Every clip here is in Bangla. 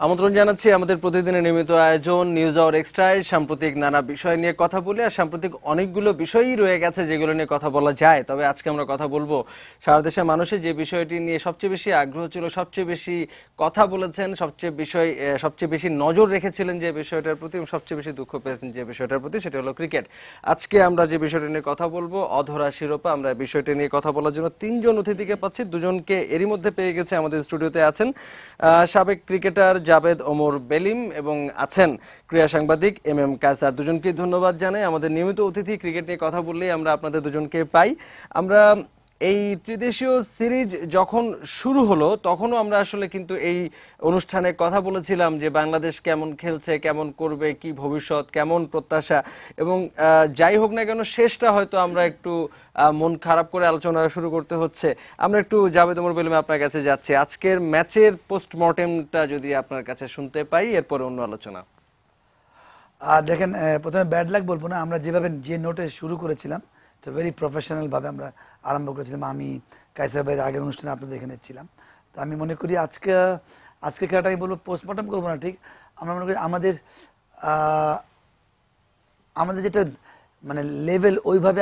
আমন্ত্রণ জানাচ্ছি আমাদের প্রতিদিনের নিয়মিত আয়োজন নিউজ আওয়ার এক্সট্রায় সাম্প্রতিক নানা বিষয় নিয়ে কথা বলে। আর সাম্প্রতিক অনেকগুলো বিষয়ই রয়ে গেছে যেগুলো নিয়ে কথা বলা যায়। তবে আজকে আমরা কথা বলবো সারা দেশের মানুষের যে বিষয়টি নিয়ে সবচেয়ে বেশি আগ্রহ ছিল, সবচেয়ে বেশি কথা বলেছেন, সবচেয়ে বেশি নজর রেখেছিলেন যে বিষয়টার প্রতি, এবং সবচেয়ে বেশি দুঃখ পেয়েছেন যে বিষয়টার প্রতি, সেটা হলো ক্রিকেট। আজকে আমরা যে বিষয়টা নিয়ে কথা বলবো অধরা শিরোপা। আমরা বিষয়টি নিয়ে কথা বলার জন্য তিনজন অতিথিকে পাচ্ছি। দুজনকে এরই মধ্যে পেয়ে গেছে, আমাদের স্টুডিওতে আছেন সাবেক ক্রিকেটার জাবেদ ওমর বেলিম এবং আছেন ক্রীড়া সাংবাদিক এম কায়সার। দুজনকে ধন্যবাদ জানাই। আমাদের নিয়মিত অতিথি, ক্রিকেট নিয়ে কথা বললেই আমরা আপনাদের দুজনকে পাই। আমরা এই ত্রিদেশীয় সিরিজ যখন শুরু হলো তখনও আমরা আসলে কিন্তু এই অনুষ্ঠানে কথা বলেছিলাম যে বাংলাদেশ কেমন খেলছে, কেমন করবে, কি ভবিষ্যৎ, কেমন প্রত্যাশা। এবং যাই হোক না কেন শেষটা হয়তো আমরা একটু মন খারাপ করে আলোচনা শুরু করতে হচ্ছে। আমরা একটু জাবেদ ওমর বেলিম আপনার কাছে যাচ্ছি, আজকের ম্যাচের পোস্টমর্টেমটা যদি আপনার কাছে শুনতে পাই, এরপরে অন্য আলোচনা। দেখেন, প্রথমে ব্যাড লাক বলবো না, আমরা যেভাবে যে নোটে শুরু করেছিলাম তো ভেরি প্রফেশনাল ভাবে আমরা আরম্ভ করেছিলাম। আমি কায়সার ভাইয়ের আগের অনুষ্ঠানে আপনাদের এখানে ছিলাম। তো আমি মনে করি আজকে খেলাটা আমি বলবো পোস্টমর্টম করবো না, ঠিক আমরা মনে করি আমাদের যেটা মানে লেভেল, ওইভাবে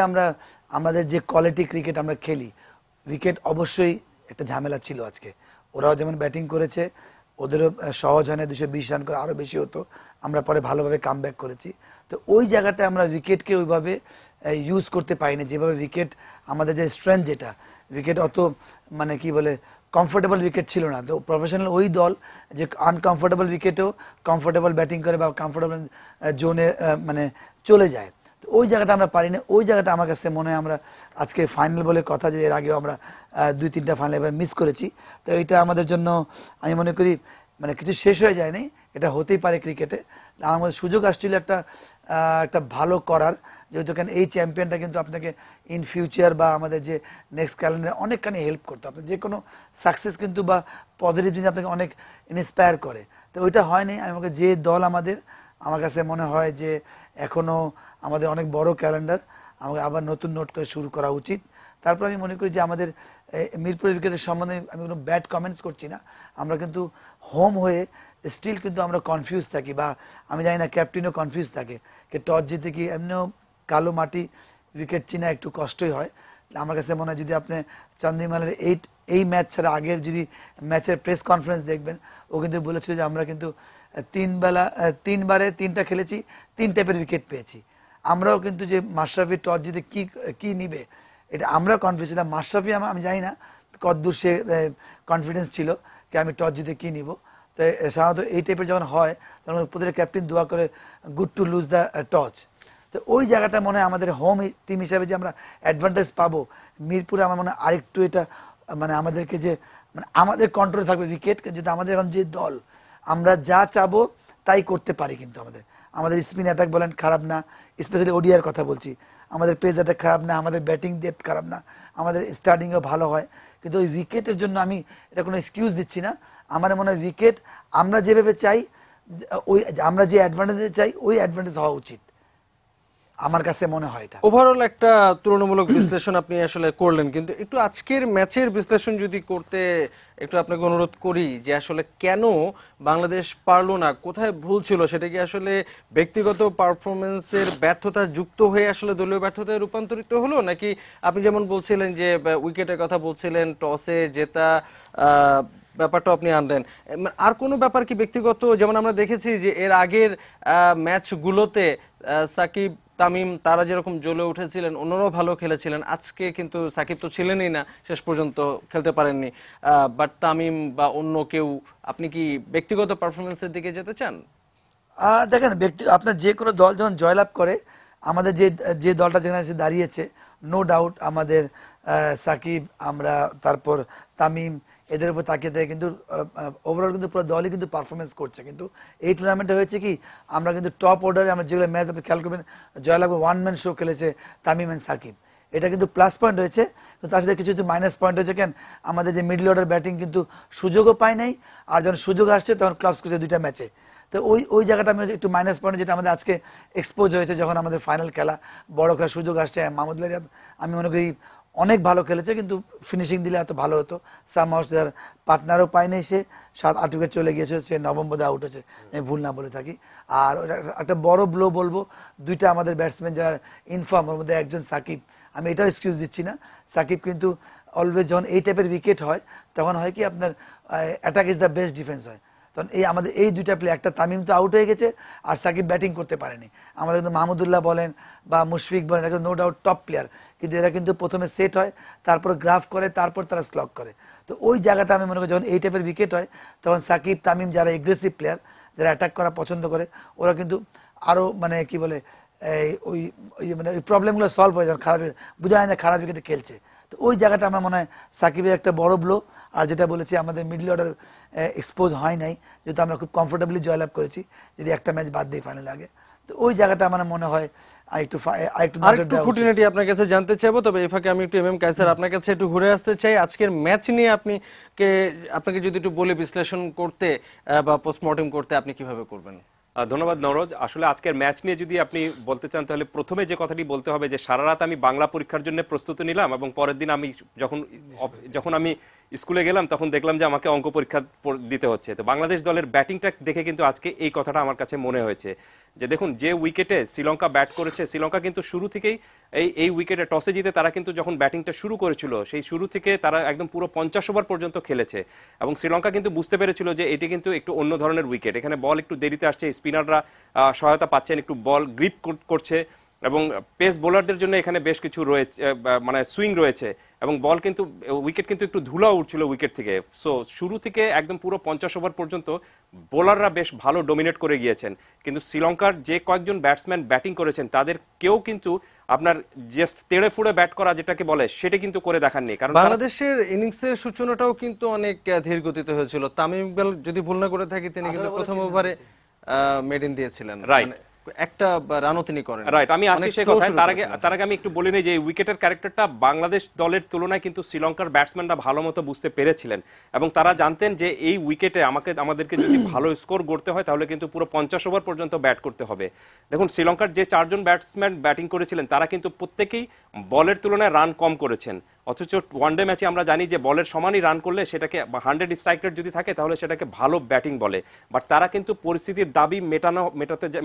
আমাদের যে কোয়ালিটি ক্রিকেট আমরা খেলি, উইকেট অবশ্যই একটা ঝামেলা ছিল আজকে। ওরাও যেমন ব্যাটিং করেছে, ওদেরও সহজ হয় না, 220 রান করে আরও বেশি হতো, আমরা পরে ভালোভাবে কামব্যাক করেছি। তো ওই জায়গাটা আমরা উইকেটকে ওইভাবে ইউজ করতে পারিনি, যেভাবে উইকেট আমাদের যে স্ট্রেংথ, যেটা উইকেট অত মানে কি বলে কমফোর্টেবল উইকেট ছিল না। তো প্রফেশনাল ওই দল যে আনকমফোর্টেবল উইকেটেও কমফোর্টেবল ব্যাটিং করে বা কমফোর্টেবল জোনে মানে চলে যায়। তো ওই জায়গাটা আমরা পারি না। ওই জায়গাটা আমার কাছে মনে হয় আমরা আজকে ফাইনাল বলে কথা, যে এর আগেও আমরা 2-3টা ফাইনাল এবার মিস করেছি। তো এইটা আমাদের জন্য আমি মনে করি মানে কিছু শেষ হয়ে যায়নি, এটা হতেই পারে ক্রিকেটে। আমাদের সুযোগ আসছিল একটা ভালো করার, যেহেতু কেন এই চ্যাম্পিয়নটা কিন্তু আপনাকে ইন ফিউচার বা আমাদের যে নেক্সট ক্যালেন্ডারে অনেকখানি হেল্প করতো। আপনার যে কোনো সাকসেস কিন্তু বা পজিটিভ জিনিস আপনাকে অনেক ইন্সপায়ার করে। তো ওইটা হয়নি। আমাকে যে দল আমার কাছে মনে হয় যে এখনও আমাদের অনেক বড় ক্যালেন্ডার, আমাকে আবার নতুন নোট করে শুরু করা উচিত। তারপর আমি মনে করি যে আমাদের মিরপুর উইকেটের সম্বন্ধে আমি কোনো ব্যাড কমেন্টস করছি না। আমরা কিন্তু হোম হয়ে স্টিল কিন্তু আমরা কনফিউজ থাকি, বা আমি জানি না ক্যাপ্টেনও কনফিউজ থাকে যে টস জিতে কি এমনিও কালো মাটি উইকেট চিনা একটু কষ্টই হয়। আমার কাছে মনে হয় যদি আপনি চান্দিমালের এই ম্যাচ ছাড়া আগের যদি ম্যাচের প্রেস কনফারেন্স দেখবেন, ও কিন্তু বলেছিল যে আমরা কিন্তু 3বারে 3টা খেলেছি, 3 টাইপের উইকেট পেয়েছি। আমরাও কিন্তু যে মাশরাফি টস জিতে কি নিবে এটা আমরা কনফিউজ ছিলাম। মাশরাফি আমি জানি না কতদূর সে কনফিডেন্স ছিল যে আমি টস জিতে কি নিব। তো সাধারণত এই টাইপের যখন হয় তখন প্রতিটা ক্যাপ্টেন দোয়া করে good to lose the toss. তো ওই জায়গাটা মনে হয় আমাদের হোম টিম হিসাবে যে আমরা অ্যাডভান্টেজ পাবো মিরপুরে, আমার মনে হয় আরেকটু এটা মানে আমাদেরকে যে মানে আমাদের কন্ট্রোলে থাকবে উইকেট। যেটা আমাদের এখন যে দল, আমরা যা চাবো তাই করতে পারি। কিন্তু আমাদের স্পিন অ্যাটাক বলেন খারাপ না, স্পেশালি ওডিআর কথা বলছি, আমাদের পেস অ্যাটাক খারাপ না, আমাদের ব্যাটিং ডেপথ খারাপ না, আমাদের স্টার্টিংও ভালো হয়। কিন্তু ওই উইকেটের জন্য আমি এটা কোনো এক্সকিউজ দিচ্ছি না। আমার মনে হয় উইকেট আমরা যেভাবে চাই, আমরা যে অ্যাডভান্টেজ চাই ওই অ্যাডভান্টেজ হওয়া উচিত, আমার কাছে মনে হয়। এটা ওভারঅল একটা তুলনামূলক বিশ্লেষণ আপনি আসলে করলেন, কিন্তু একটু আজকের ম্যাচের বিশ্লেষণ যদি করতে একটু আপনাকে অনুরোধ করি যে আসলে কেন বাংলাদেশ পারলো না, কোথায় ভুল ছিল, সেটা কি আসলে ব্যক্তিগত পারফরমেন্সের ব্যর্থতা যুক্ত হয়ে আসলে দলীয় ব্যর্থতায় রূপান্তরিত হলো, নাকি আপনি যেমন বলছিলেন যে উইকেটের কথা বলছিলেন, টসে জেতা ব্যাপারটা আপনি আনলেন, আর কোনো ব্যাপার কি ব্যক্তিগত? যেমন আমরা দেখেছি যে এর আগের ম্যাচগুলোতে সাকিব, তামিম তারা যেরকম জ্বলে উঠেছিলেন, অন্যরাও ভালো খেলেছিলেন। আজকে কিন্তু সাকিব তো ছিলেনই না, শেষ পর্যন্ত খেলতে পারেননি। বাট তামিম বা অন্য কেউ, আপনি কি ব্যক্তিগত পারফরমেন্সের দিকে যেতে চান? দেখেন, আপনার যে কোনো দল যখন জয়লাভ করে, আমাদের যে দলটা যেখানে এসে দাঁড়িয়েছে, নো ডাউট আমাদের সাকিব, আমরা তারপর তামিম, এদের উপর তাকিয়ে থাকে। কিন্তু ওভারঅল কিন্তু পুরো দলই কিন্তু পারফরমেন্স করছে। কিন্তু এই টুর্নামেন্টে হয়েছে কি, আমরা কিন্তু টপ অর্ডারে আমরা যেগুলো ম্যাচ আপনি খেয়াল করবেন, জয়লাভ ওয়ান ম্যান শো খেলেছে তামিম অ্যান্ড সাকিব, এটা কিন্তু প্লাস পয়েন্ট হয়েছে। কিন্তু তার সাথে কিছু মাইনাস পয়েন্ট হয়েছে। কেন, আমাদের যে মিডল অর্ডার ব্যাটিং কিন্তু সুযোগও পায় নাই, আর যখন সুযোগ আসছে তখন ক্লাবস করছে 2টা ম্যাচে। তো ওই জায়গাটা আমি একটু মাইনাস পয়েন্ট, যেটা আমাদের আজকে এক্সপোজ হয়েছে যখন আমাদের ফাইনাল খেলা, বড় খেলার সুযোগ আসছে। মাহমুদুল্লাহ আমি মনে করি অনেক ভালো খেলেছে, কিন্তু ফিনিশিং দিলে এত ভালো হতো। সামহাউ তার পার্টনারও পায়নি, সে 7-8 উইকেট চলে গিয়েছে, সে নবম বোধহয় আউট হয়েছে, আমি ভুল না বলে থাকি। আর একটা বড় ব্লো বলবো, দুইটা আমাদের ব্যাটসম্যান যারা ইনফর্ম, ওর মধ্যে একজন সাকিব, আমি এটাও এক্সকিউজ দিচ্ছি না, সাকিব কিন্তু অলওয়েজ যখন এই টাইপের উইকেট হয় তখন হয় কি আপনার attack is the best defence হয়। তখন আমাদের এই দুইটা প্লেয়ার, একটা তামিম তো আউট হয়ে গেছে আর সাকিব ব্যাটিং করতে পারেনি, আমাদের কিন্তু মাহমুদুল্লাহ বলেন বা মুশফিক বলেন, এটা নো ডাউট টপ প্লেয়ার, কিন্তু এরা কিন্তু প্রথমে সেট হয়, তারপর গ্রাফ করে, তারপর তারা স্লগ করে। তো ওই জায়গাটা আমি মনে করি যখন এই টাইপের উইকেট হয় তখন সাকিব তামিম যারা এগ্রেসিভ প্লেয়ার, যারা অ্যাটাক করা পছন্দ করে, ওরা কিন্তু আরও মানে কি বলে ওই মানে ওই প্রবলেমগুলো সলভ হয়ে যাবে, খারাপ বোঝা যায় না খারাপ উইকেটে খেলছে। তো ওই জায়গাটা আমার মনে হয় সাকিবের একটা বড় ব্লো। আর যেটা বলেছি আমাদের মিডল অর্ডার এক্সপোজ হয় নাই, যেহেতু আমরা খুব কমফোর্টেবলি জয়লাভ করেছি, যদি একটা ম্যাচ বাদ দিই ফাইনাল আগে। তো ওই জায়গাটা আমার মনে হয় আরেকটু খুঁটিনাটি আপনার কাছে জানতে চাইবো, তবে এই ফাঁকে আমি একটু এম এম কায়সার আপনার কাছে একটু ঘুরে আসতে চাই। আজকের ম্যাচ নিয়ে আপনাকে যদি একটু বলে বিশ্লেষণ করতে বা পোস্টমর্টেম করতে আপনি কিভাবে করবেন? ধন্যবাদ নরজ। আসলে আজকের ম্যাচ নিয়ে যদি আপনি বলতে চান তাহলে প্রথমে যে কথাটি বলতে হবে যে সারা রাত আমি বাংলা পরীক্ষার জন্য প্রস্তুতি নিলাম এবং পরের দিন আমি যখন আমি স্কুলে গেলাম তখন দেখলাম যে আমাকে অঙ্ক পরীক্ষা দিতে হচ্ছে। তো বাংলাদেশ দলের ব্যাটিংটা দেখে কিন্তু আজকে এই কথাটা আমার কাছে মনে হয়েছে যে দেখুন যে উইকেটে শ্রীলঙ্কা ব্যাট করেছে, শ্রীলঙ্কা কিন্তু শুরু থেকেই এই উইকেটে টসে জিতে তারা কিন্তু যখন ব্যাটিংটা শুরু করেছিল সেই শুরু থেকে তারা একদম পুরো 50 ওভার পর্যন্ত খেলেছে এবং শ্রীলঙ্কা কিন্তু বুঝতে পেরেছিল যে এটি কিন্তু একটু অন্য ধরনের উইকেট, এখানে বল একটু দেরিতে আসছে, স্পিনাররা সহায়তা পাচ্ছেন, একটু বল গ্রিপ করছে এবং পেস বোলারদের জন্য এখানে বেশ কিছু রয়েছে, মানে সুইং রয়েছে এবং বল কিন্তু উইকেট কিন্তু একটু ধুলা উঠছিল উইকেট থেকে। সো শুরু থেকে একদম পুরো 50 ওভার পর্যন্ত বোলাররা বেশ ভালো ডোমিনেট করে গিয়েছেন, কিন্তু শ্রীলঙ্কার যে কয়েকজন ব্যাটসম্যান ব্যাটিং করেছেন তাদের কেউ কিন্তু আপনার জাস্ট তেড়ে ফুড়ে ব্যাট করা যেটাকে বলে সেটা কিন্তু করে দেখাননি। কারণ বাংলাদেশের ইনিংসের সূচনাটাও কিন্তু অনেক ধীর গতিতে হয়েছিল। তামিম ইকবাল যদি ভুল না করে থাকি তিনি কিন্তু প্রথম ওভারে মেডেন দিয়েছিলেন, রাইট, একটা রানও তিনি করেন। রাইট, আমি আসছি সেই কথায়। তার আগে আমি একটু বলে নিই যে উইকেটের ক্যারেক্টারটা বাংলাদেশ দলের তুলনায় কিন্তু শ্রীলঙ্কার ব্যাটসম্যানরা ভালো মতো বুঝতে পেরেছিলেন এবং তারা জানতেন যে এই উইকেটে আমাদেরকে যদি ভালো স্কোর করতে হয় তাহলে কিন্তু পুরো 50 ওভার পর্যন্ত ব্যাট করতে হবে। দেখুন শ্রীলঙ্কার যে 4 জন ব্যাটসম্যান ব্যাটিং করেছিলেন তারা কিন্তু প্রত্যেকেই বলের তুলনায় রান কম করেছেন, অথচ ওয়ানডে ম্যাচে আমরা জানি যে বলের সমানই রান করলে সেটাকে 100 স্ট্রাইক রেট যদি থাকে তাহলে সেটাকে ভালো ব্যাটিং বলে। বাট তারা কিন্তু পরিস্থিতির দাবি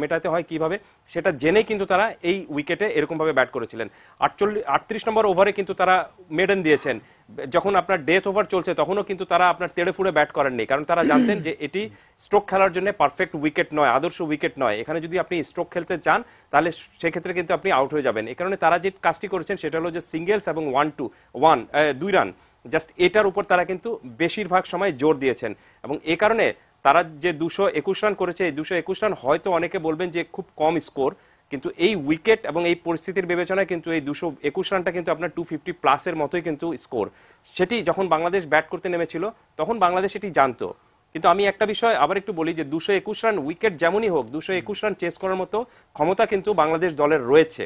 মেটাতে হয় কিভাবে সেটা জেনেই কিন্তু তারা এই উইকেটে এরকমভাবে ব্যাট করেছিলেন। 38 নম্বর ওভারে কিন্তু তারা মেডেন দিয়েছেন, যখন আপনার ডেথ ওভার চলছে তখনও কিন্তু তারা আপনার তেড়ে ফুড়ে ব্যাট করেননি, কারণ তারা জানতেন যে এটি স্ট্রোক খেলার জন্য পারফেক্ট উইকেট নয়, আদর্শ উইকেট নয়, এখানে যদি আপনি স্ট্রোক খেলতে চান তাহলে সেক্ষেত্রে কিন্তু আপনি আউট হয়ে যাবেন। এই কারণে তারা যে কাজটি করেছেন সেটা হলো যে সিঙ্গেলস এবং 2 রান, জাস্ট এটার উপর তারা কিন্তু বেশিরভাগ সময় জোর দিয়েছেন এবং এই কারণে তারা যে 221 রান করেছে, এই 221 রান হয়তো অনেকে বলবেন যে খুব কম স্কোর, কিন্তু এই উইকেট এবং এই পরিস্থিতির বিবেচনায় কিন্তু এই 221 রানটা কিন্তু আপনার 250 প্লাসের মতোই কিন্তু স্কোর। সেটি যখন বাংলাদেশ ব্যাট করতে নেমেছিল তখন বাংলাদেশ এটি জানতো। কিন্তু আমি একটা বিষয় আবার একটু বলি যে 221 রান উইকেট যেমনই হোক 221 রান চেস করার মতো ক্ষমতা কিন্তু বাংলাদেশ দলের রয়েছে,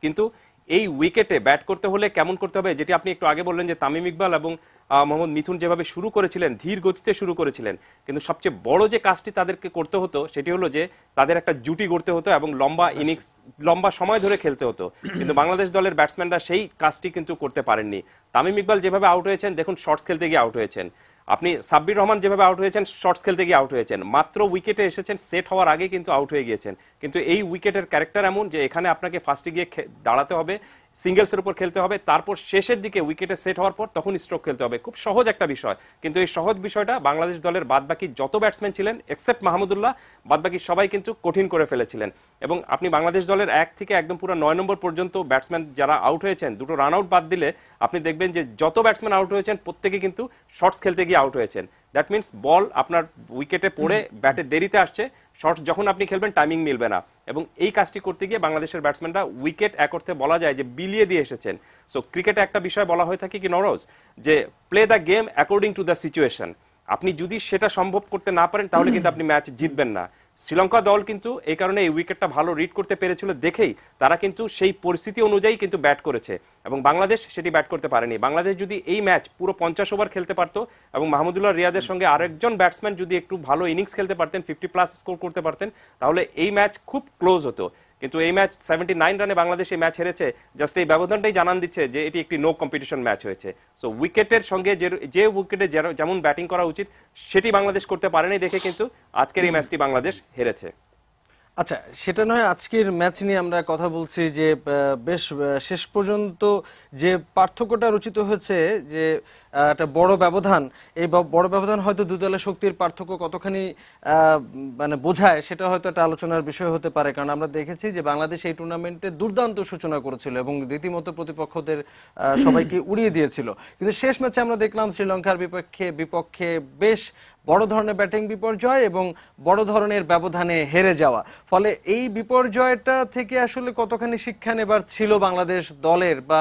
কিন্তু এই উইকেটে ব্যাট করতে হলে কেমন করতে হবে, যেটি আপনি একটু আগে বললেন যে তামিম ইকবাল এবং মোহাম্মদ মিথুন যেভাবে শুরু করেছিলেন ধীর গতিতে শুরু করেছিলেন, কিন্তু সবচেয়ে বড় যে কাজটি তাদেরকে করতে হতো সেটি হলো যে তাদের একটা জুটি গড়তে হতো এবং লম্বা ইনিংস লম্বা সময় ধরে খেলতে হতো, কিন্তু বাংলাদেশ দলের ব্যাটসম্যানরা সেই কাজটি কিন্তু করতে পারেননি। তামিম ইকবাল যেভাবে আউট হয়েছেন দেখুন শর্টস খেলতে গিয়ে আউট হয়েছেন, আপনি সাব্বির রহমান যেভাবে আউট হয়েছেন শর্টস খেলতে গিয়ে আউট হয়েছেন, মাত্র উইকেটে এসেছেন সেট হওয়ার আগে কিন্তু আউট হয়ে গিয়েছেন। কিন্তু এই উইকেটের ক্যারেক্টার এমন যে এখানে আপনাকে ফার্স্টে গিয়ে দাঁড়াতে হবে, সিঙ্গেলসের উপর খেলতে হবে, তারপর শেষের দিকে উইকেটে সেট হওয়ার পর তখন স্ট্রোক খেলতে হবে। খুব সহজ একটা বিষয়, কিন্তু এই সহজ বিষয়টা বাংলাদেশ দলের বাদবাকি যত ব্যাটসম্যান ছিলেন এক্সেপ্ট মাহমুদুল্লাহ, বাদবাকি সবাই কিন্তু কঠিন করে ফেলেছিলেন। এবং আপনি বাংলাদেশ দলের 1 থেকে একদম পুরো 9 নম্বর পর্যন্ত ব্যাটসম্যান যারা আউট হয়েছেন, 2টো রান আউট বাদ দিলে আপনি দেখবেন যে যত ব্যাটসম্যান আউট হয়েছেন প্রত্যেকে কিন্তু শর্টস খেলতে গিয়ে আউট হয়েছেন। দ্যাট মিনস বল আপনার উইকেটে পড়ে ব্যাটে দেরিতে আসছে, শর্টস যখন আপনি খেলবেন টাইমিং মিলবে না, এবং এই কাজটি করতে গিয়ে বাংলাদেশের ব্যাটসম্যানরা উইকেট এক অর্থে বলা যায় যে বিলিয়ে দিয়ে এসেছেন। সো ক্রিকেটে একটা বিষয় বলা হয়ে থাকে কি নরোজ, যে play the game according to the situation. আপনি যদি সেটা সম্ভব করতে না পারেন তাহলে কিন্তু আপনি ম্যাচ জিতবেন না। শ্রীলঙ্কা দল কিন্তু এই কারণে এই উইকেটটা ভালো রিড করতে পেরেছিল দেখেই তারা কিন্তু সেই পরিস্থিতি অনুযায়ী কিন্তু ব্যাট করেছে এবং বাংলাদেশ সেটি ব্যাট করতে পারেনি। বাংলাদেশ যদি এই ম্যাচ পুরো 50 ওভার খেলতে পারতো এবং মাহমুদুল্লাহ রিয়াদের সঙ্গে আরেকজন ব্যাটসম্যান যদি একটু ভালো ইনিংস খেলতে পারতেন, 50 প্লাস স্কোর করতে পারতেন, তাহলে এই ম্যাচ খুব ক্লোজ হতো। কিন্তু এই ম্যাচ 79 রানে বাংলাদেশ এই ম্যাচ হেরেছে, জাস্ট এই ব্যবধানটাই জানান দিচ্ছে যে এটি একটি নো কম্পিটিশন ম্যাচ হয়েছে। সো উইকেটের সঙ্গে যে উইকেটে যেমন ব্যাটিং করা উচিত সেটি বাংলাদেশ করতে পারেনি দেখে কিন্তু আজকের এই ম্যাচটি বাংলাদেশ হেরেছে। আচ্ছা, সেটা নয়, আজকের ম্যাচ নিয়ে আমরা কথা বলছি যে বেশ শেষ পর্যন্ত যে পার্থক্যটা রচিত হয়েছে, যে একটা বড় ব্যবধান, এই বড় ব্যবধান হয়তো দুই দলের শক্তির পার্থক্য কতখানি মানে বোঝায় সেটা হয়তো একটা আলোচনার বিষয় হতে পারে। কারণ আমরা দেখেছি যে বাংলাদেশ এই টুর্নামেন্টে দুর্দান্ত সূচনা করেছিল এবং রীতিমতো প্রতিপক্ষদের সবাইকে উড়িয়ে দিয়েছিল, কিন্তু শেষ ম্যাচে আমরা দেখলাম শ্রীলঙ্কার বিপক্ষে বেশ বড় ধরনের ব্যাটিং বিপর্যয় এবং বড় ধরনের ব্যবধানে হেরে যাওয়া। ফলে এই বিপর্যয়টা থেকে আসলে কতখানি শিক্ষা নেবার ছিল বাংলাদেশ দলের, বা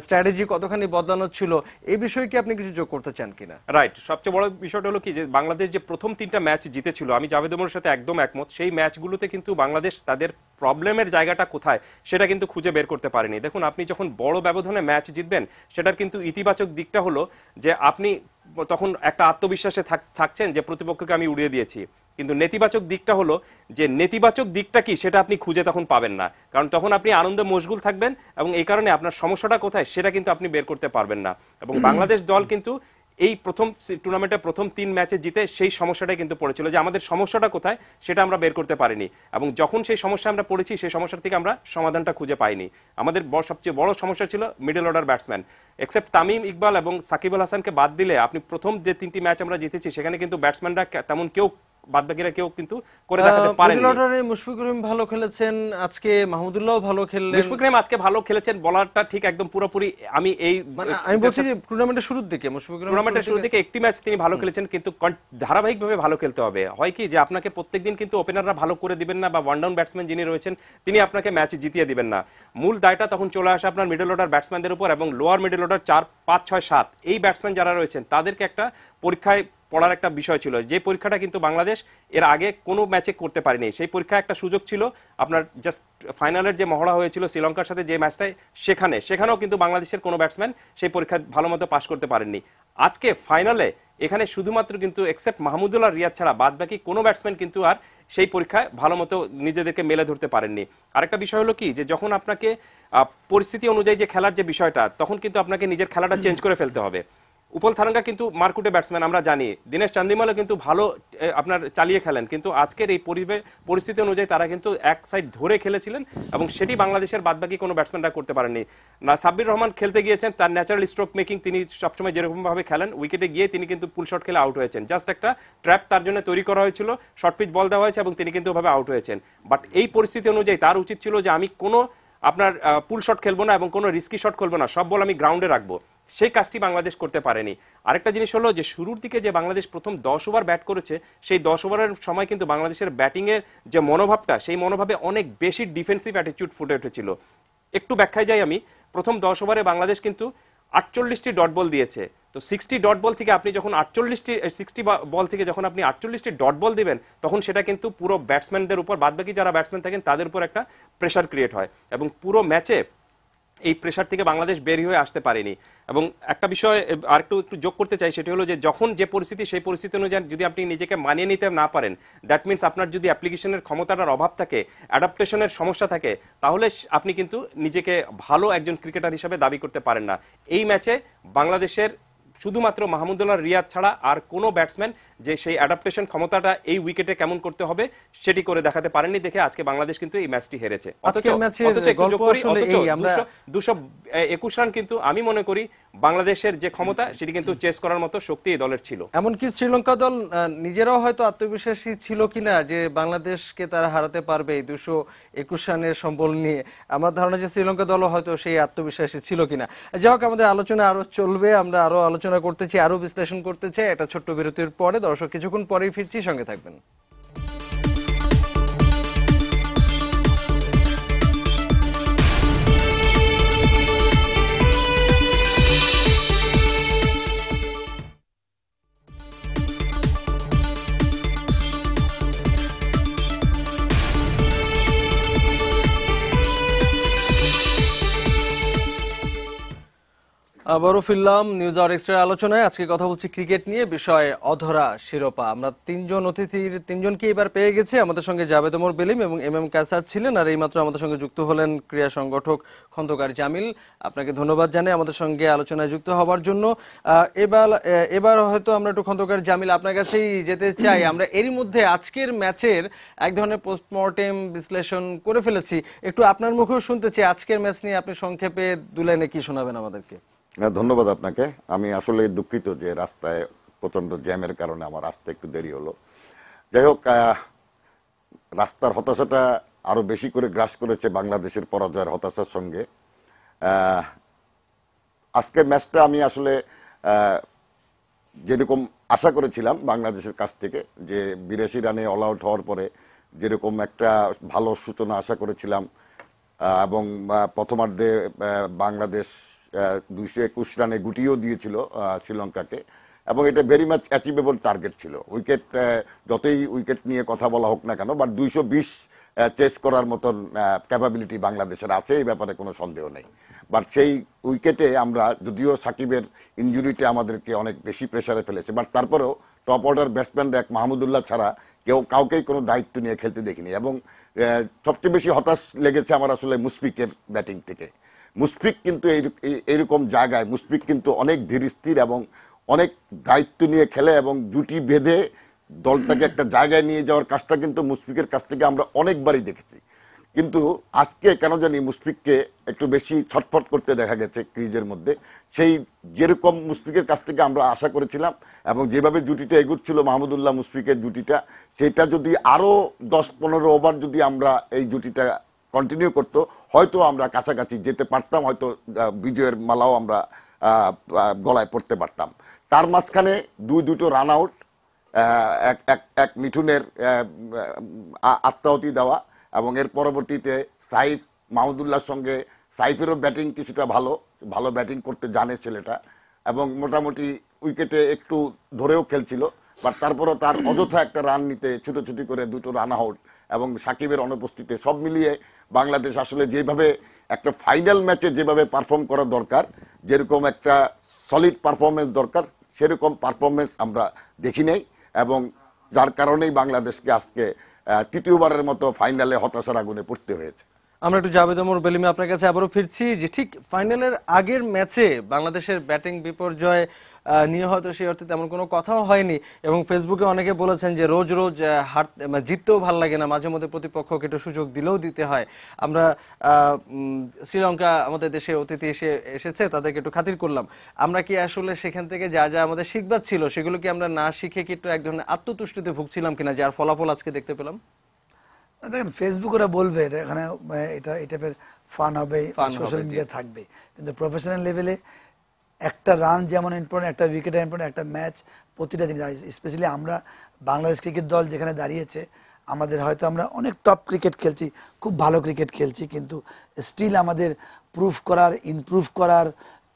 স্ট্র্যাটেজি কতখানি বদলানো ছিল, এই বিষয়ে কি আপনি কিছু যোগ করতে চান কিনা? রাইট, সবচেয়ে বড় বিষয়টা হলো কি যে বাংলাদেশ যে প্রথম 3টা ম্যাচ জিতেছিল, আমি জাভেদ ওমরের সাথে একদম একমত, সেই ম্যাচগুলোতে কিন্তু বাংলাদেশ তাদের প্রবলেমের জায়গাটা কোথায় সেটা কিন্তু খুঁজে বের করতে পারেনি। দেখুন, আপনি যখন বড় ব্যবধানে ম্যাচ জিতবেন সেটার কিন্তু ইতিবাচক দিকটা হলো যে আপনি তখন একটা আত্মবিশ্বাসে থাকছেন যে প্রতিপক্ষকে আমি উড়িয়ে দিয়েছি, কিন্তু নেতিবাচক দিকটা হলো যে নেতিবাচক দিকটা কি সেটা আপনি খুঁজে তখন পাবেন না, কারণ তখন আপনি আনন্দে মশগুল থাকবেন এবং এই কারণে আপনার সমস্যাটা কোথায় সেটা কিন্তু আপনি বের করতে পারবেন না। এবং বাংলাদেশ দল কিন্তু এই প্রথম টুর্নামেন্টে প্রথম 3 ম্যাচে জিতে সেই সমস্যাটাই কিন্তু পড়েছিল যে আমাদের সমস্যাটা কোথায় সেটা আমরা বের করতে পারিনি, এবং যখন সেই সমস্যা আমরা পড়েছি সেই সমস্যার থেকে আমরা সমাধানটা খুঁজে পাইনি। আমাদের সবচেয়ে বড় সমস্যা ছিল middle order batsman, except Tamim Iqbal এবং সাকিব আল হাসানকে বাদ দিলে আপনি প্রথম যে 3টি ম্যাচ আমরা জিতেছি সেখানে কিন্তু ব্যাটসম্যানরা তেমন কেউ বাদবাকিরা কেউ কিন্তু করে দেখাতে পারেনি। মিডল অর্ডারে মুশফিকুর রহিম ভালো খেলেছেন, আজকে মাহমুদুল্লাহও ভালো খেললেন। মুশফিকুর রহিম আজকে ভালো খেলেছেন, বলারটা ঠিক একদম পুরোপুরি আমি বলছি যে টুর্নামেন্টের শুরুর দিকে টুর্নামেন্টের শুরু থেকে একটি ম্যাচ তিনি ভালো খেলেছেন, কিন্তু ধারাবাহিকভাবে ভালো খেলতে হবে। হয় কি যে আপনাকে প্রত্যেকদিন কিন্তু ওপেনাররা ভালো করে দিবেন না, বা ওয়ান ডাউন ব্যাটসম্যান যিনি রয়েছেন তিনি আপনাকে ম্যাচ জিতিয়ে দিবেন না। মূল দায়টা তখন চলে আসে আপনার মিডল অর্ডার ব্যাটসম্যানদের উপর, এবং লোয়ার মিডল অর্ডার 4, 5, 6, 7 এই ব্যাটসম্যান যারা রয়েছেন তাদেরকে একটা পরীক্ষায় পড়ার একটা বিষয় ছিল, যে পরীক্ষাটা কিন্তু বাংলাদেশ এর আগে কোনো ম্যাচে করতে পারেনি। সেই পরীক্ষায় একটা সুযোগ ছিল আপনার জাস্ট ফাইনালের যে মহড়া হয়েছিল শ্রীলঙ্কার সাথে যে ম্যাচটায়, সেখানেও কিন্তু বাংলাদেশের কোনো ব্যাটসম্যান সেই পরীক্ষা ভালো মতো পাস করতে পারেননি। আজকে ফাইনালে এখানে শুধুমাত্র কিন্তু এক্সেপ্ট মাহমুদুল্লাহ রিয়াদ ছাড়া বাদ বাকি কোনো ব্যাটসম্যান কিন্তু আর সেই পরীক্ষায় ভালো মতো নিজেদেরকে মেলে ধরতে পারেননি। আরেকটা বিষয় হলো কি যে যখন আপনাকে পরিস্থিতি অনুযায়ী যে খেলার যে বিষয়টা, তখন কিন্তু আপনাকে নিজের খেলাটা চেঞ্জ করে ফেলতে হবে। উপল থারঙ্গা কিন্তু মারকুটে ব্যাটসম্যান আমরা জানি, দীনেশ চান্দিমালও কিন্তু ভালো আপনার চালিয়ে খেলেন, কিন্তু আজকের এই পরিস্থিতি অনুযায়ী তারা কিন্তু এক সাইড ধরে খেলেছিলেন এবং সেটি বাংলাদেশের বাদবাকি কোনো ব্যাটসম্যানরা করতে পারেননি না। সাব্বির রহমান খেলতে গিয়েছেন, তার ন্যাচারাল স্ট্রোক মেকিং তিনি সবসময় যেরকম ভাবে খেলেন, উইকেটে গিয়ে তিনি কিন্তু পুল শট খেলে আউট হয়েছেন। জাস্ট একটা ট্র্যাপ তার জন্য তৈরি করা হয়েছিল, শর্ট পিচ বল দেওয়া হয়েছে এবং তিনি কিন্তু ওভাবে আউট হয়েছেন। বাট এই পরিস্থিতি অনুযায়ী তার উচিত ছিল যে আমি কোনো আপনার পুল শট খেলবো না এবং কোনো রিস্কি শট খেলবো না, সব বল আমি গ্রাউন্ডে রাখবো, সেই কাজটি বাংলাদেশ করতে পারেনি। আরেকটা জিনিস হলো যে শুরুর দিকে যে বাংলাদেশ প্রথম 10 ওভার ব্যাট করেছে, সেই 10 ওভারের সময় কিন্তু বাংলাদেশের ব্যাটিংয়ের যে মনোভাবটা, সেই মনোভাবে অনেক বেশি ডিফেন্সিভ অ্যাটিটিউড ফুটে উঠেছিল। একটু ব্যাখ্যায় যাই আমি, প্রথম 10 ওভারে বাংলাদেশ কিন্তু 48টি ডট বল দিয়েছে। তো 60 ডট বল থেকে আপনি যখন 60 বল থেকে যখন আপনি 48টি ডট বল দিবেন, তখন সেটা কিন্তু পুরো ব্যাটসম্যানদের উপর, বাদবাকি যারা ব্যাটসম্যান থাকেন তাদের উপর একটা প্রেশার ক্রিয়েট হয়, এবং পুরো ম্যাচে এই প্রেশার থেকে বাংলাদেশ বের হয়ে আসতে পারেনি। এবং একটা বিষয় আর একটু যোগ করতে চাই, সেটি হলো যে যখন যে পরিস্থিতি, সেই পরিস্থিতি অনুযায়ী যদি আপনি নিজেকে মানিয়ে নিতে না পারেন, দ্যাট মিনস আপনার যদি অ্যাপ্লিকেশনের ক্ষমতাটার অভাব থাকে, অ্যাডাপ্টেশনের সমস্যা থাকে, তাহলে আপনি কিন্তু নিজেকে ভালো একজন ক্রিকেটার হিসেবে দাবি করতে পারেন না। এই ম্যাচে বাংলাদেশের শুধুমাত্র মাহমুদুল্লাহ রিয়াদ ছাড়া আর কোনো ব্যাটসম্যান যে সেই অ্যাডাপ্টেশন ক্ষমতাটা এই উইকেটে কেমন করতে হবে সেটি করে দেখাতে পারেননি, দেখে আজকে বাংলাদেশ কিন্তু এই ম্যাচটি হেরেছে। 221 রান কিন্তু আমি মনে করি বাংলাদেশের যে ক্ষমতা সেটি কিন্তু চেস করার মতো শক্তি এই দলের ছিল। এমনকি শ্রীলঙ্কা দল নিজেরাও হয়তো আত্মবিশ্বাসী ছিল কিনা যে বাংলাদেশকে তারা হারাতে পারবে 221 রানের সম্বল নিয়ে। আমার ধারণা যে শ্রীলঙ্কা দলও হয়তো সেই আত্মবিশ্বাসী ছিল কিনা। যাই হোক, আমাদের আলোচনা আরো চলবে, আমরা আরো আলোচনা করতে চাই, আরো বিশ্লেষণ করতে চাই। একটা ছোট্ট বিরতির পরে দর্শক কিছুক্ষণ পরেই ফিরছি, সঙ্গে থাকবেন। আবারও ফিরলাম নিউজ আওয়ার এক্সট্রা আলোচনায়। আজকে কথা বলছি ক্রিকেট নিয়ে, বিষয় অধরা শিরোপা। আমরা তিনজনকে এবার পেয়ে গেছি। আমাদের সঙ্গে জাভেদ ওমর বেলিম এবং এম এম কায়সার ছিলেন, আর এইমাত্র আমাদের সঙ্গে যুক্ত হলেন ক্রীড়া সংগঠক খন্দকার জামিল। আপনাকে ধন্যবাদ জানাই আমাদের সঙ্গে আলোচনায় যুক্ত হওয়ার জন্য। এবার হয়তো আমরা একটু খন্দকার জামিল আপনার কাছেই যেতে চাই। আমরা এরই মধ্যে আজকের ম্যাচের এক ধরনের পোস্টমর্টেম বিশ্লেষণ করে ফেলেছি, একটু আপনার মুখেও শুনতে চাই আজকের ম্যাচ নিয়ে আপনি সংক্ষেপে 2 লাইনে কি শোনাবেন আমাদেরকে। ধন্যবাদ আপনাকে। আমি আসলে দুঃখিত যে রাস্তায় প্রচন্ড জ্যামের কারণে আমার আসতে একটু দেরি হলো। যাই হোক, রাস্তার হতাশাটা আরো বেশি করে গ্রাস করেছে বাংলাদেশের পরাজয়ের হতাশার সঙ্গে। আজকের ম্যাচটা আমি আসলে যেরকম আশা করেছিলাম বাংলাদেশের কাছ থেকে, যে 82 রানে অল আউট হওয়ার পরে যেরকম একটা ভালো সূচনা আশা করেছিলাম, এবং প্রথমার্ধে বাংলাদেশ 221 রানে গুটিয়েও দিয়েছিল শ্রীলঙ্কাকে, এবং এটা ভেরি মাচ অ্যাচিভেবল টার্গেট ছিল। উইকেট যতই উইকেট নিয়ে কথা বলা হোক না কেন, বাট 220 চেস করার মতন ক্যাপাবিলিটি বাংলাদেশের আছে, এই ব্যাপারে কোনো সন্দেহ নেই। বাট সেই উইকেটে আমরা, যদিও সাকিবের ইনজুরিতে আমাদেরকে অনেক বেশি প্রেসারে ফেলেছে, বাট তারপরেও টপ অর্ডার ব্যাটসম্যান এক মাহমুদুল্লাহ ছাড়া কাউকেই কোনো দায়িত্ব নিয়ে খেলতে দেখিনি। এবং সবচেয়ে বেশি হতাশ লেগেছে আমার আসলে মুশফিকের ব্যাটিং থেকে। মুশফিক কিন্তু এইরকম জায়গায় মুশফিক কিন্তু অনেক ধীর স্থির এবং অনেক দায়িত্ব নিয়ে খেলে, এবং জুটি বেঁধে দলটাকে একটা জায়গায় নিয়ে যাওয়ার কাজটা কিন্তু মুশফিকের কাছ থেকে আমরা অনেকবারই দেখেছি। কিন্তু আজকে কেন জানি মুশফিককে একটু বেশি ছটফট করতে দেখা গেছে ক্রিজের মধ্যে। সেই যেরকম মুশফিকের কাছ থেকে আমরা আশা করেছিলাম, এবং যেভাবে জুটিটা এগুচ্ছিল মাহমুদুল্লাহ মুশফিকের জুটিটা, সেটা যদি আরো 10-15 ওভার যদি আমরা এই জুটিটা কন্টিনিউ করতো, হয়তো আমরা কাছাকাছি যেতে পারতাম, হয়তো বিজয়ের মালাও আমরা গলায় পড়তে পারতাম। তার মাঝখানে দুটো রান আউট, এক মিঠুনের আত্মাহুতি দেওয়া, এবং এর পরবর্তীতে সাইফ মাহমুদুল্লাহর সঙ্গে সাইফেরও ব্যাটিং কিছুটা ভালো ব্যাটিং করতে জানে ছেলেটা, এবং মোটামুটি উইকেটে একটু ধরেও খেলছিল, বাট তারপরও তার অযথা একটা রান নিতে ছুটোছুটি করে 2টো রান আউট, এবং সাকিবের অনুপস্থিতিতে সব মিলিয়ে বাংলাদেশ আসলে যেভাবে একটা ফাইনাল ম্যাচে যেভাবে পারফর্ম করা দরকার, যেরকম একটা সলিড পারফরমেন্স দরকার, সেরকম পারফরমেন্স আমরা দেখি নাই, এবং যার কারণেই বাংলাদেশকে আজকে তৃতীয়বারের মতো ফাইনালে হতাশার আগুনে পড়তে হয়েছে। আমরা একটু জাভেদ ওমর বেলিমে আপনার কাছে আবারও ফিরছি, যে ঠিক ফাইনালের আগের ম্যাচে বাংলাদেশের ব্যাটিং বিপর্যয় নিয়ে হয়তো সেই অর্থে তেমন কোনো কথাও হয়নি, এবং ফেসবুকে অনেকে বলেছেন যে রোজ জিততেও ভালো লাগে না, মাঝে মধ্যে প্রতিপক্ষকে একটু সুযোগ দিলেও দিতে হয়। আমরা শ্রীলঙ্কা আমাদের দেশে অতিথি এসেছে, তাদেরকে একটু খাতির করলাম। আমরা কি আসলে সেখান থেকে যা আমাদের শিখবার ছিল সেগুলো কি আমরা না শিখে কি একটু এক ধরনের আত্মতুষ্টিতে ভুগছিলাম কিনা, যার ফলাফল আজকে দেখতে পেলাম? দেখেন, ফেসবুক ওরা বলবে এখানে এটা এই টাইপের ফান হবে, সোশ্যাল মিডিয়া থাকবে, কিন্তু প্রফেশনাল লেভেলে একটা রান যেমন ইম্পর্টেন্ট, একটা উইকেট ইম্পর্টেন্ট, একটা ম্যাচ প্রতিটা দিন, স্পেশালি আমরা বাংলাদেশ ক্রিকেট দল যেখানে দাঁড়িয়েছে, আমাদের হয়তো আমরা অনেক টপ ক্রিকেট খেলছি, খুব ভালো ক্রিকেট খেলছি, কিন্তু স্টিল আমাদের ইমপ্রুভ করার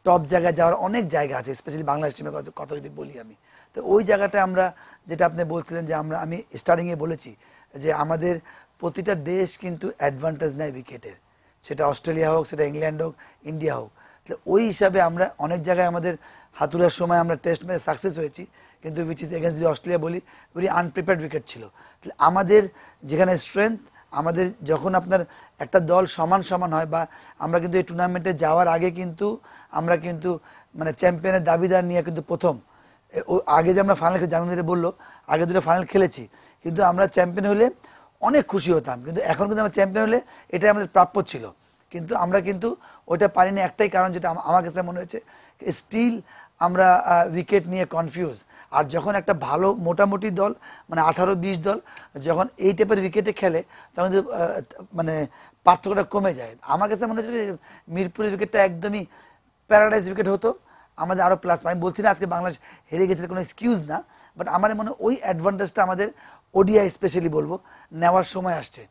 টপ জায়গায় যাওয়ার অনেক জায়গা আছে, স্পেশালি বাংলাদেশ টিমের কথা যদি বলি আমি। তো ওই জায়গাটায় আমরা, যেটা আপনি বলছিলেন যে আমি স্টার্টিংয়ে বলেছি যে আমাদের প্রতিটা দেশ কিন্তু অ্যাডভান্টেজ নেয় উইকেটের, সেটা অস্ট্রেলিয়া হোক, সেটা ইংল্যান্ড হোক, ইন্ডিয়া হোক। তাহলে ওই হিসাবে আমরা অনেক জায়গায় আমাদের হাতুড়ার সময় আমরা টেস্ট ম্যাচে সাকসেস হয়েছি, কিন্তু উইচ ইজ এগেন্স্ট যদি অস্ট্রেলিয়া বলি, ভেরি আনপ্রিপেয়ার্ড উইকেট ছিল। তাহলে আমাদের যেখানে স্ট্রেংথ, আমাদের যখন আপনার একটা দল সমান হয়, বা আমরা কিন্তু এই টুর্নামেন্টে যাওয়ার আগে কিন্তু আমরা কিন্তু মানে চ্যাম্পিয়নের দাবিদার নিয়ে কিন্তু প্রথম, আগে যে আমরা ফাইনাল খেলে, জামিল বললো আগে 2টা ফাইনাল খেলেছি, কিন্তু আমরা চ্যাম্পিয়ন হলে অনেক খুশি হতাম, কিন্তু এখন কিন্তু আমরা চ্যাম্পিয়ন হলে এটাই আমাদের প্রাপ্য ছিল, কিন্তু আমরা কিন্তু ওটা পারিনি। একটাই কারণ, যেটা আমার কাছে মনে হয়েছে, স্টিল আমরা উইকেট নিয়ে কনফিউজ। আর যখন একটা ভালো মোটামুটি দল, মানে 18-20 দল যখন এই টাইপের উইকেটে খেলে, তখন মানে পার্থক্যটা কমে যায়। আমার কাছে মনে হচ্ছে মিরপুরের উইকেটটা একদমই প্যারাডাইজ উইকেট হতো, আমাদের আরও প্লাস। আমি বলছি না আজকে বাংলাদেশ হেরে গেছে কোনো এক্সকিউজ না, বাট আমার মনে হয় ওই অ্যাডভান্টেজটা আমাদের ওডিআই স্পেশালি বলবো নেওয়ার সময় আসছে,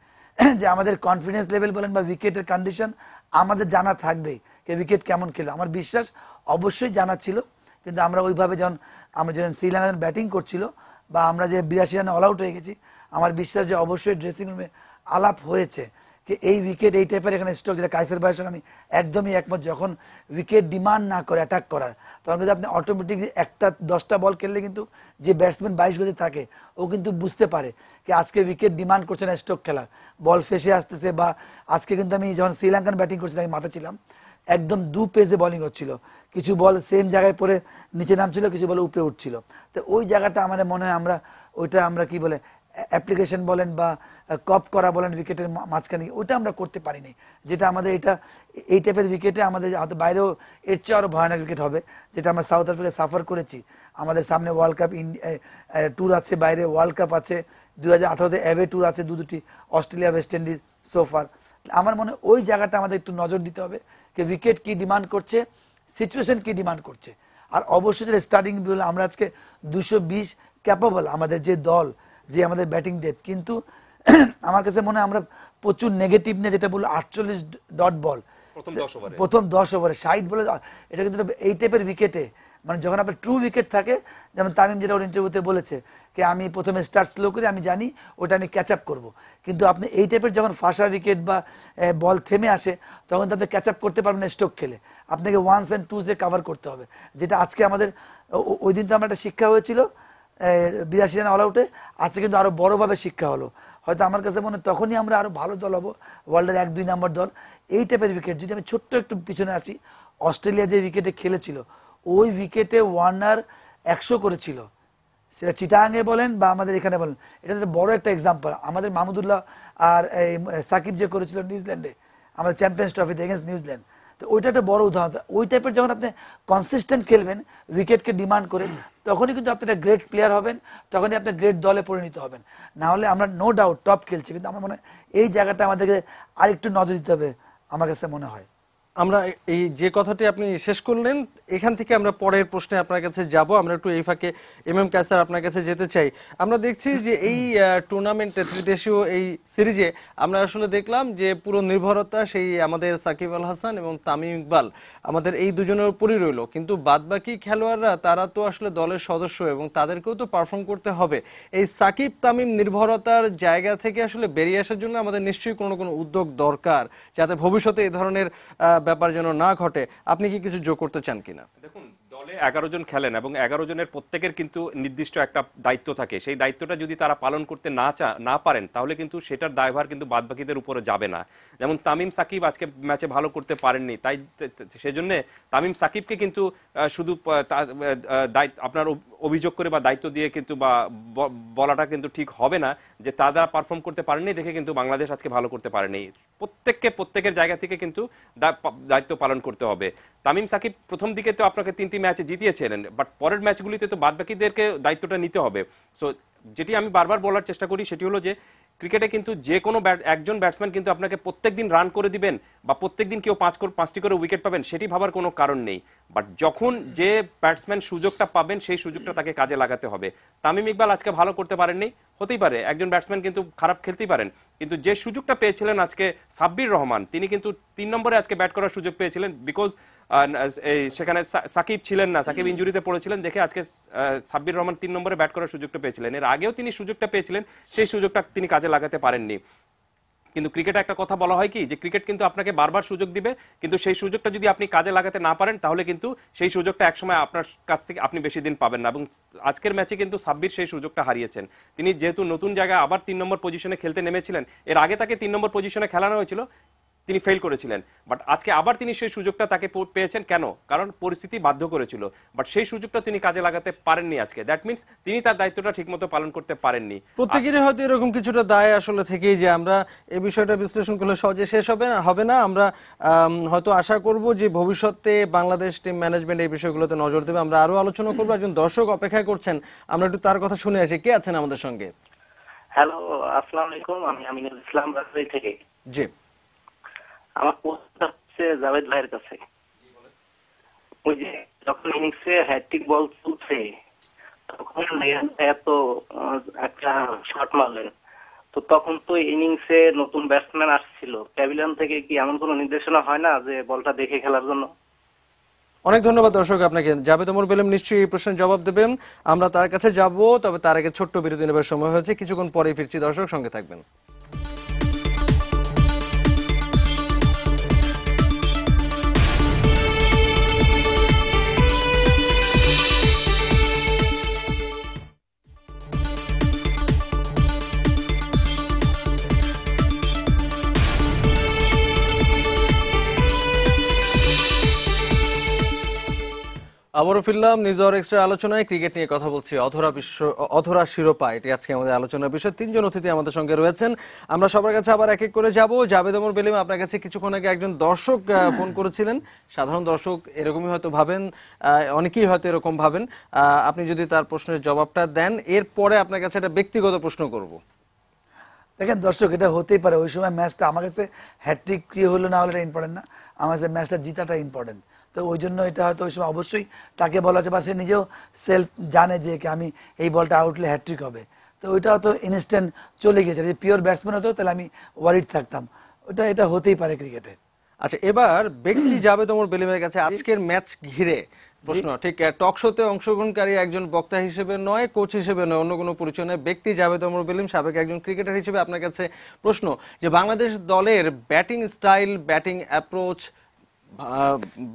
যে আমাদের কনফিডেন্স লেভেল বলেন বা উইকেটের কন্ডিশন আমাদের জানা থাকবে, উইকেট কেমন খেলো। আমার বিশ্বাস অবশ্যই জানা ছিল, কিন্তু আমরা ওইভাবে যখন শ্রীলঙ্কা ব্যাটিং করছিল, বা আমরা যে 82 রানে অল আউট হয়ে গেছি, আমার বিশ্বাস যে অবশ্যই ড্রেসিং রুমে আলাপ হয়েছে, কি এই উইকেট এই টাইপের এখানে স্ট্রোক, যেটা কাইসার ভাইয়ের সঙ্গে আমি একদমই একমত। যখন উইকেট ডিমান্ড না করে অ্যাটাক করার, তখন কিন্তু আপনি অটোমেটিক 10টা বল খেললে কিন্তু যে ব্যাটসম্যান 22 গজে থাকে ও কিন্তু বুঝতে পারে কি আজকে উইকেট ডিমান্ড করছে না স্ট্রোক খেলার, বল ফেসে আসতেছে। বা আজকে কিন্তু আমি যখন শ্রীলঙ্কান ব্যাটিং করছিলাম, আমি মাঠে ছিলাম, একদম 2 পেজে বোলিং হচ্ছিল, কিছু বল সেম জায়গায় পরে নিচে নামছিল, কিছু বল উপরে উঠছিল। তো ওই জায়গাটা আমার মনে হয় আমরা কি বলে অ্যাপ্লিকেশন বলেন বা কপ করা বলেন উইকেটের মাঝখানে, ওইটা আমরা করতে পারিনি। যেটা আমাদের এই টাইপের উইকেটে আমাদের হয়তো বাইরেও এর চেয়ে আরো ভয়ানক উইকেট হবে, যেটা আমরা সাউথ আফ্রিকায় সাফার করেছি। আমাদের সামনে ওয়ার্ল্ড কাপ ট্যুর আছে, বাইরে ওয়ার্ল্ড কাপ আছে, 2018-তে অ্যাওয়ে ট্যুর আছে দুটি, অস্ট্রেলিয়া, ওয়েস্ট ইন্ডিজ, সোফার। আমার মনে হয় ওই জায়গাটা আমাদের একটু নজর দিতে হবে যে উইকেট কি ডিমান্ড করছে, সিচুয়েশন কি ডিমান্ড করছে। আর অবশ্যই যেটা স্টার্টিং বলে আমরা আজকে 220 ক্যাপাবল আমাদের যে দল, যে আমাদের ব্যাটিং ডেথ, কিন্তু আমার কাছে মনে হয় আমরা প্রচুর নেগেটিভ নিয়ে, যেটা বললো 48 ডট বল প্রথম 10 ওভারে 60 বলে, এটা কিন্তু এই টাইপের উইকেটে, মানে যখন আপনার ট্রু উইকেট থাকে, যেমন তামিম যেটা ওর ইন্টারভিউতে বলেছে যে আমি প্রথমে স্টার্ট স্লো করি, আমি জানি ওটা আমি ক্যাচ আপ করবো। কিন্তু আপনি এই টাইপের যখন ফাঁসা উইকেট বা বল থেমে আসে, তখন তো আপনি ক্যাচ আপ করতে পারবেন না স্ট্রোক খেলে, আপনাকে 1s and 2s কাভার করতে হবে। যেটা আজকে আমাদের ওই দিন তো আমার একটা শিক্ষা হয়েছিল 82 রান অল আউটে, আজকে কিন্তু আরো বড়ভাবে শিক্ষা হলো। হয়তো আমার কাছে মনে হয় তখনই আমরা আরো ভালো দল হবো, ওয়ার্ল্ডের 1-2 নম্বর দল। এই টাইপের উইকেট যদি আমি ছোট্ট একটু পিছনে আসি, অস্ট্রেলিয়া যে উইকেটে খেলেছিল, ওই উইকেটে ওয়ার্নার 100 করেছিল, সেটা চিটাগাঙে বলেন বা আমাদের এখানে বলেন, এটা বড় একটা এক্সাম্পল। আমাদের মাহমুদুল্লাহ আর সাকিব যে করেছিল নিউজিল্যান্ডে, আমাদের চ্যাম্পিয়ন্স ট্রফিতে এগেন্স্ট নিউজিল্যান্ড, তো ওইটা একটা বড় উদাহরণ। ওই টাইপের যখন আপনি কনসিস্টেন্ট খেলবেন উইকেটকে ডিমান্ড করে, তখনই কিন্তু আপনি একটা গ্রেট প্লেয়ার হবেন, তখনই আপনি গ্রেট দলে পরিণত হবেন। না হলে আমরা নো ডাউট টপ খেলছি, কিন্তু আমার মনে হয় এই জায়গাটা আমাদেরকে আরেকটু নজর দিতে হবে, আমার কাছে মনে হয়। আমরা এই যে কথাটি আপনি শেষ করলেন, এখান থেকে আমরা পরের প্রশ্নে আপনার কাছে যাব। আমরা একটু এই ফাঁকে কায়সার আপনার কাছে যেতে চাই। আমরা দেখছি যে এই টুর্নামেন্টে, ত্রিদেশীয় এই সিরিজে আমরা আসলে দেখলাম যে পুরো নির্ভরতা সেই আমাদের সাকিব আল হাসান এবং তামিম ইকবাল, আমাদের এই দুজনের উপরই রইল। কিন্তু বাদবাকি খেলোয়াড়রা তারা তো আসলে দলের সদস্য এবং তাদেরকেও তো পারফর্ম করতে হবে। এই সাকিব তামিম নির্ভরতার জায়গা থেকে আসলে বেরিয়ে আসার জন্য আমাদের নিশ্চয়ই কোনো উদ্যোগ দরকার, যাতে ভবিষ্যতে এই ধরনের ব্যাপার যেন না ঘটে। আপনি কি কিছু যোগ করতে চান কিনা? দেখুন, দলে 11 জন খেলেন এবং 11 জনের প্রত্যেকের কিন্তু নির্দিষ্ট একটা দায়িত্ব থাকে। সেই দায়িত্বটা যদি তারা পালন করতে না পারেন, তাহলে কিন্তু সেটার দায়ভার কিন্তু বাদবাকিদের উপরে যাবে না। যেমন তামিম সাকিব আজকে ম্যাচে ভালো করতে পারেননি, তাই সেজন্য তামিম সাকিবকে কিন্তু শুধু আপনার অভিযোগ করে বা দায়িত্ব দিয়ে কিন্তু বা বলাটা কিন্তু ঠিক হবে না যে তারা পারফর্ম করতে পারেননি দেখে কিন্তু বাংলাদেশ আজকে ভালো করতে পারেনি। প্রত্যেকের জায়গা থেকে কিন্তু দায়িত্ব পালন করতে হবে। তামিম সাকিব প্রথম দিকে তো আপনাকে 3টি ম্যাচে জিতিয়েছিলেন, বাট পরের ম্যাচগুলিতে তো বাদবাকিদেরকে দায়িত্বটা নিতে হবে। সো যেটি আমি বারবার বলার চেষ্টা করি সেটি হলো যে ক্রিকেটে কিন্তু যে কোনো একজন ব্যাটসম্যান কিন্তু আপনাকে প্রত্যেকদিন রান করে দিবেন বা প্রত্যেকদিন কেউ 5টি করে উইকেট পাবেন, সেটি ভাবার কোনো কারণ নেই। বাট যখন যে ব্যাটসম্যান সুযোগটা পাবেন, সেই সুযোগটা তাকে কাজে লাগাতে হবে। তামিম ইকবাল আজকে ভালো করতে পারেননি, হতেই পারে, একজন ব্যাটসম্যান কিন্তু খারাপ খেলতেই পারেন, কিন্তু যে সুযোগটা পেয়েছিলেন আজকে সাব্বির রহমান, তিনি কিন্তু 3 নম্বরে আজকে ব্যাট করার সুযোগ পেয়েছিলেন, বিকজ সেখানে সাকিব ছিলেন না, সাকিব ইনজুরিতে পড়েছিলেন দেখে আজকে সাব্বির রহমান 3 নম্বরে ব্যাট করার সুযোগটা পেয়েছিলেন। এর আগেও তিনি সুযোগটা পেয়েছিলেন, সেই সুযোগটা তিনি কাজে লাগাতে পারেননি। কিন্তু ক্রিকেটে একটা কথা বলা হয় কি, যে ক্রিকেট কিন্তু আপনাকে বারবার সুযোগ দিবে, কিন্তু সেই সুযোগটা যদি আপনি কাজে লাগাতে না পারেন, তাহলে কিন্তু সেই সুযোগটা একসময় আপনার কাছ থেকে আপনি বেশি দিন পাবেন না। এবং আজকের ম্যাচে কিন্তু সাব্বির সেই সুযোগটা হারিয়েছেন। তিনি যেহেতু নতুন জায়গায় আবার 3 নম্বর পজিশনে খেলতে নেমেছিলেন, এর আগে তাকে 3 নম্বর পজিশনে খেলানো হয়েছিল, তিনি ফেল করেছিলেন, বাট আজকে আবার তিনি সেই সুযোগটা তাকে পেয়েছেন। কেন? কারণ পরিস্থিতি বাধ্য করেছিল, বাট সেই সুযোগটা তিনি কাজে লাগাতে পারেননি আজকে। দ্যাট মিনস তিনি তার দায়িত্বটা ঠিকমতো পালন করতে পারেননি। প্রত্যেকেরই হয়তো এরকম কিছুটা দায় আসলে থেকেই, যে আমরা এই বিষয়টা বিশ্লেষণ করলে সহজে শেষ হবে না। আমরা হয়তো আশা করব যে ভবিষ্যতে বাংলাদেশ টিম ম্যানেজমেন্ট এই বিষয়গুলোতে নজর দেবে। আমরা আরো আলোচনা করবো। একজন দর্শক অপেক্ষা করছেন, আমরা একটু তার কথা শুনে আসি। কে আছেন আমাদের সঙ্গে? হ্যালো, আসসালামু আলাইকুম, আমি আমিনুল ইসলাম রাজশাহী থেকে। জি, আমার প্রশ্নটা হচ্ছে জাভেদ ভাইয়ের কাছে। ওই যে যখন ইনিংসে হ্যাট্রিক বল চলছে, তখন এত একটা শট মারলেন, তো তখন তো ইনিংসে নতুন ব্যাটসম্যান আসছিল, প্যাভিলিয়ন থেকে কি এমন কোনো নির্দেশনা হয় না যে বলটা দেখে খেলার জন্য? অনেক ধন্যবাদ দর্শক আপনাকে। জাভেদ ওমর বেলেম নিশ্চয়ই এই প্রশ্নের জবাব দেবেন, আমরা তার কাছে যাব। তবে তার আগে ছোট্ট বিরতি নেবার সময় হয়েছে, কিছুক্ষণ পরেই ফিরছি। দর্শক সঙ্গে থাকবেন। আবারও ফিরলাম নিউজ আওয়ার এক্সট্রা আলোচনায়। ক্রিকেট নিয়ে কথা বলছি, অধরা শিরোপা, এটি আজকে আমাদের আলোচনার বিষয়। তিনজন অতিথি আমাদের সঙ্গে রয়েছেন, আমরা সবার কাছে আবার এক এক করে যাব। জাভেদ ওমর বেলিম, আপনার কাছে কিছুক্ষণ আগে একজন দর্শক ফোন করেছিলেন। সাধারণ দর্শক এরকমই হয়তো ভাবেন, অনেকেই হয়তো এরকম ভাবেন। আপনি যদি তার প্রশ্নের জবাবটা দেন, এরপরে আপনার কাছে একটা ব্যক্তিগত প্রশ্ন করব। দেখেন দর্শক, এটা হতেই পারে ওই সময় ম্যাচটা আমার কাছে হ্যাট্রিক কি হলো না হলো এটা ইম্পর্টেন্ট না, আমার কাছে ম্যাচটা জিতাটা ইম্পর্টেন্ট। তো ওই জন্য এটা হয়তো ওই সময় অবশ্যই তাকে বলা হচ্ছে, বা সে নিজেও সেলফ জানে যে আমি এই বলটা আউটলে হ্যাট্রিক হবে, তো ওইটা হয়তো ইনস্ট্যান্ট চলে গেছে। যদি পিওর ব্যাটসম্যান হতো তাহলে আমি ওয়ারিড থাকতাম। এটা হতেই পারে ক্রিকেটে। আচ্ছা, এবার ব্যক্তি জাভেদ ওমর বেলিমের কাছে আজকের ম্যাচ ঘিরে প্রশ্ন। ঠিক টক শোতে অংশগ্রহণকারী একজন বক্তা হিসেবে নয়, কোচ হিসেবে নয়, অন্য কোনো পরিচয় নয়, ব্যক্তি জাভেদ ওমর বেলিম, সাবেক একজন ক্রিকেটার হিসেবে আপনার কাছে প্রশ্ন যে বাংলাদেশ দলের ব্যাটিং স্টাইল, ব্যাটিং অ্যাপ্রোচ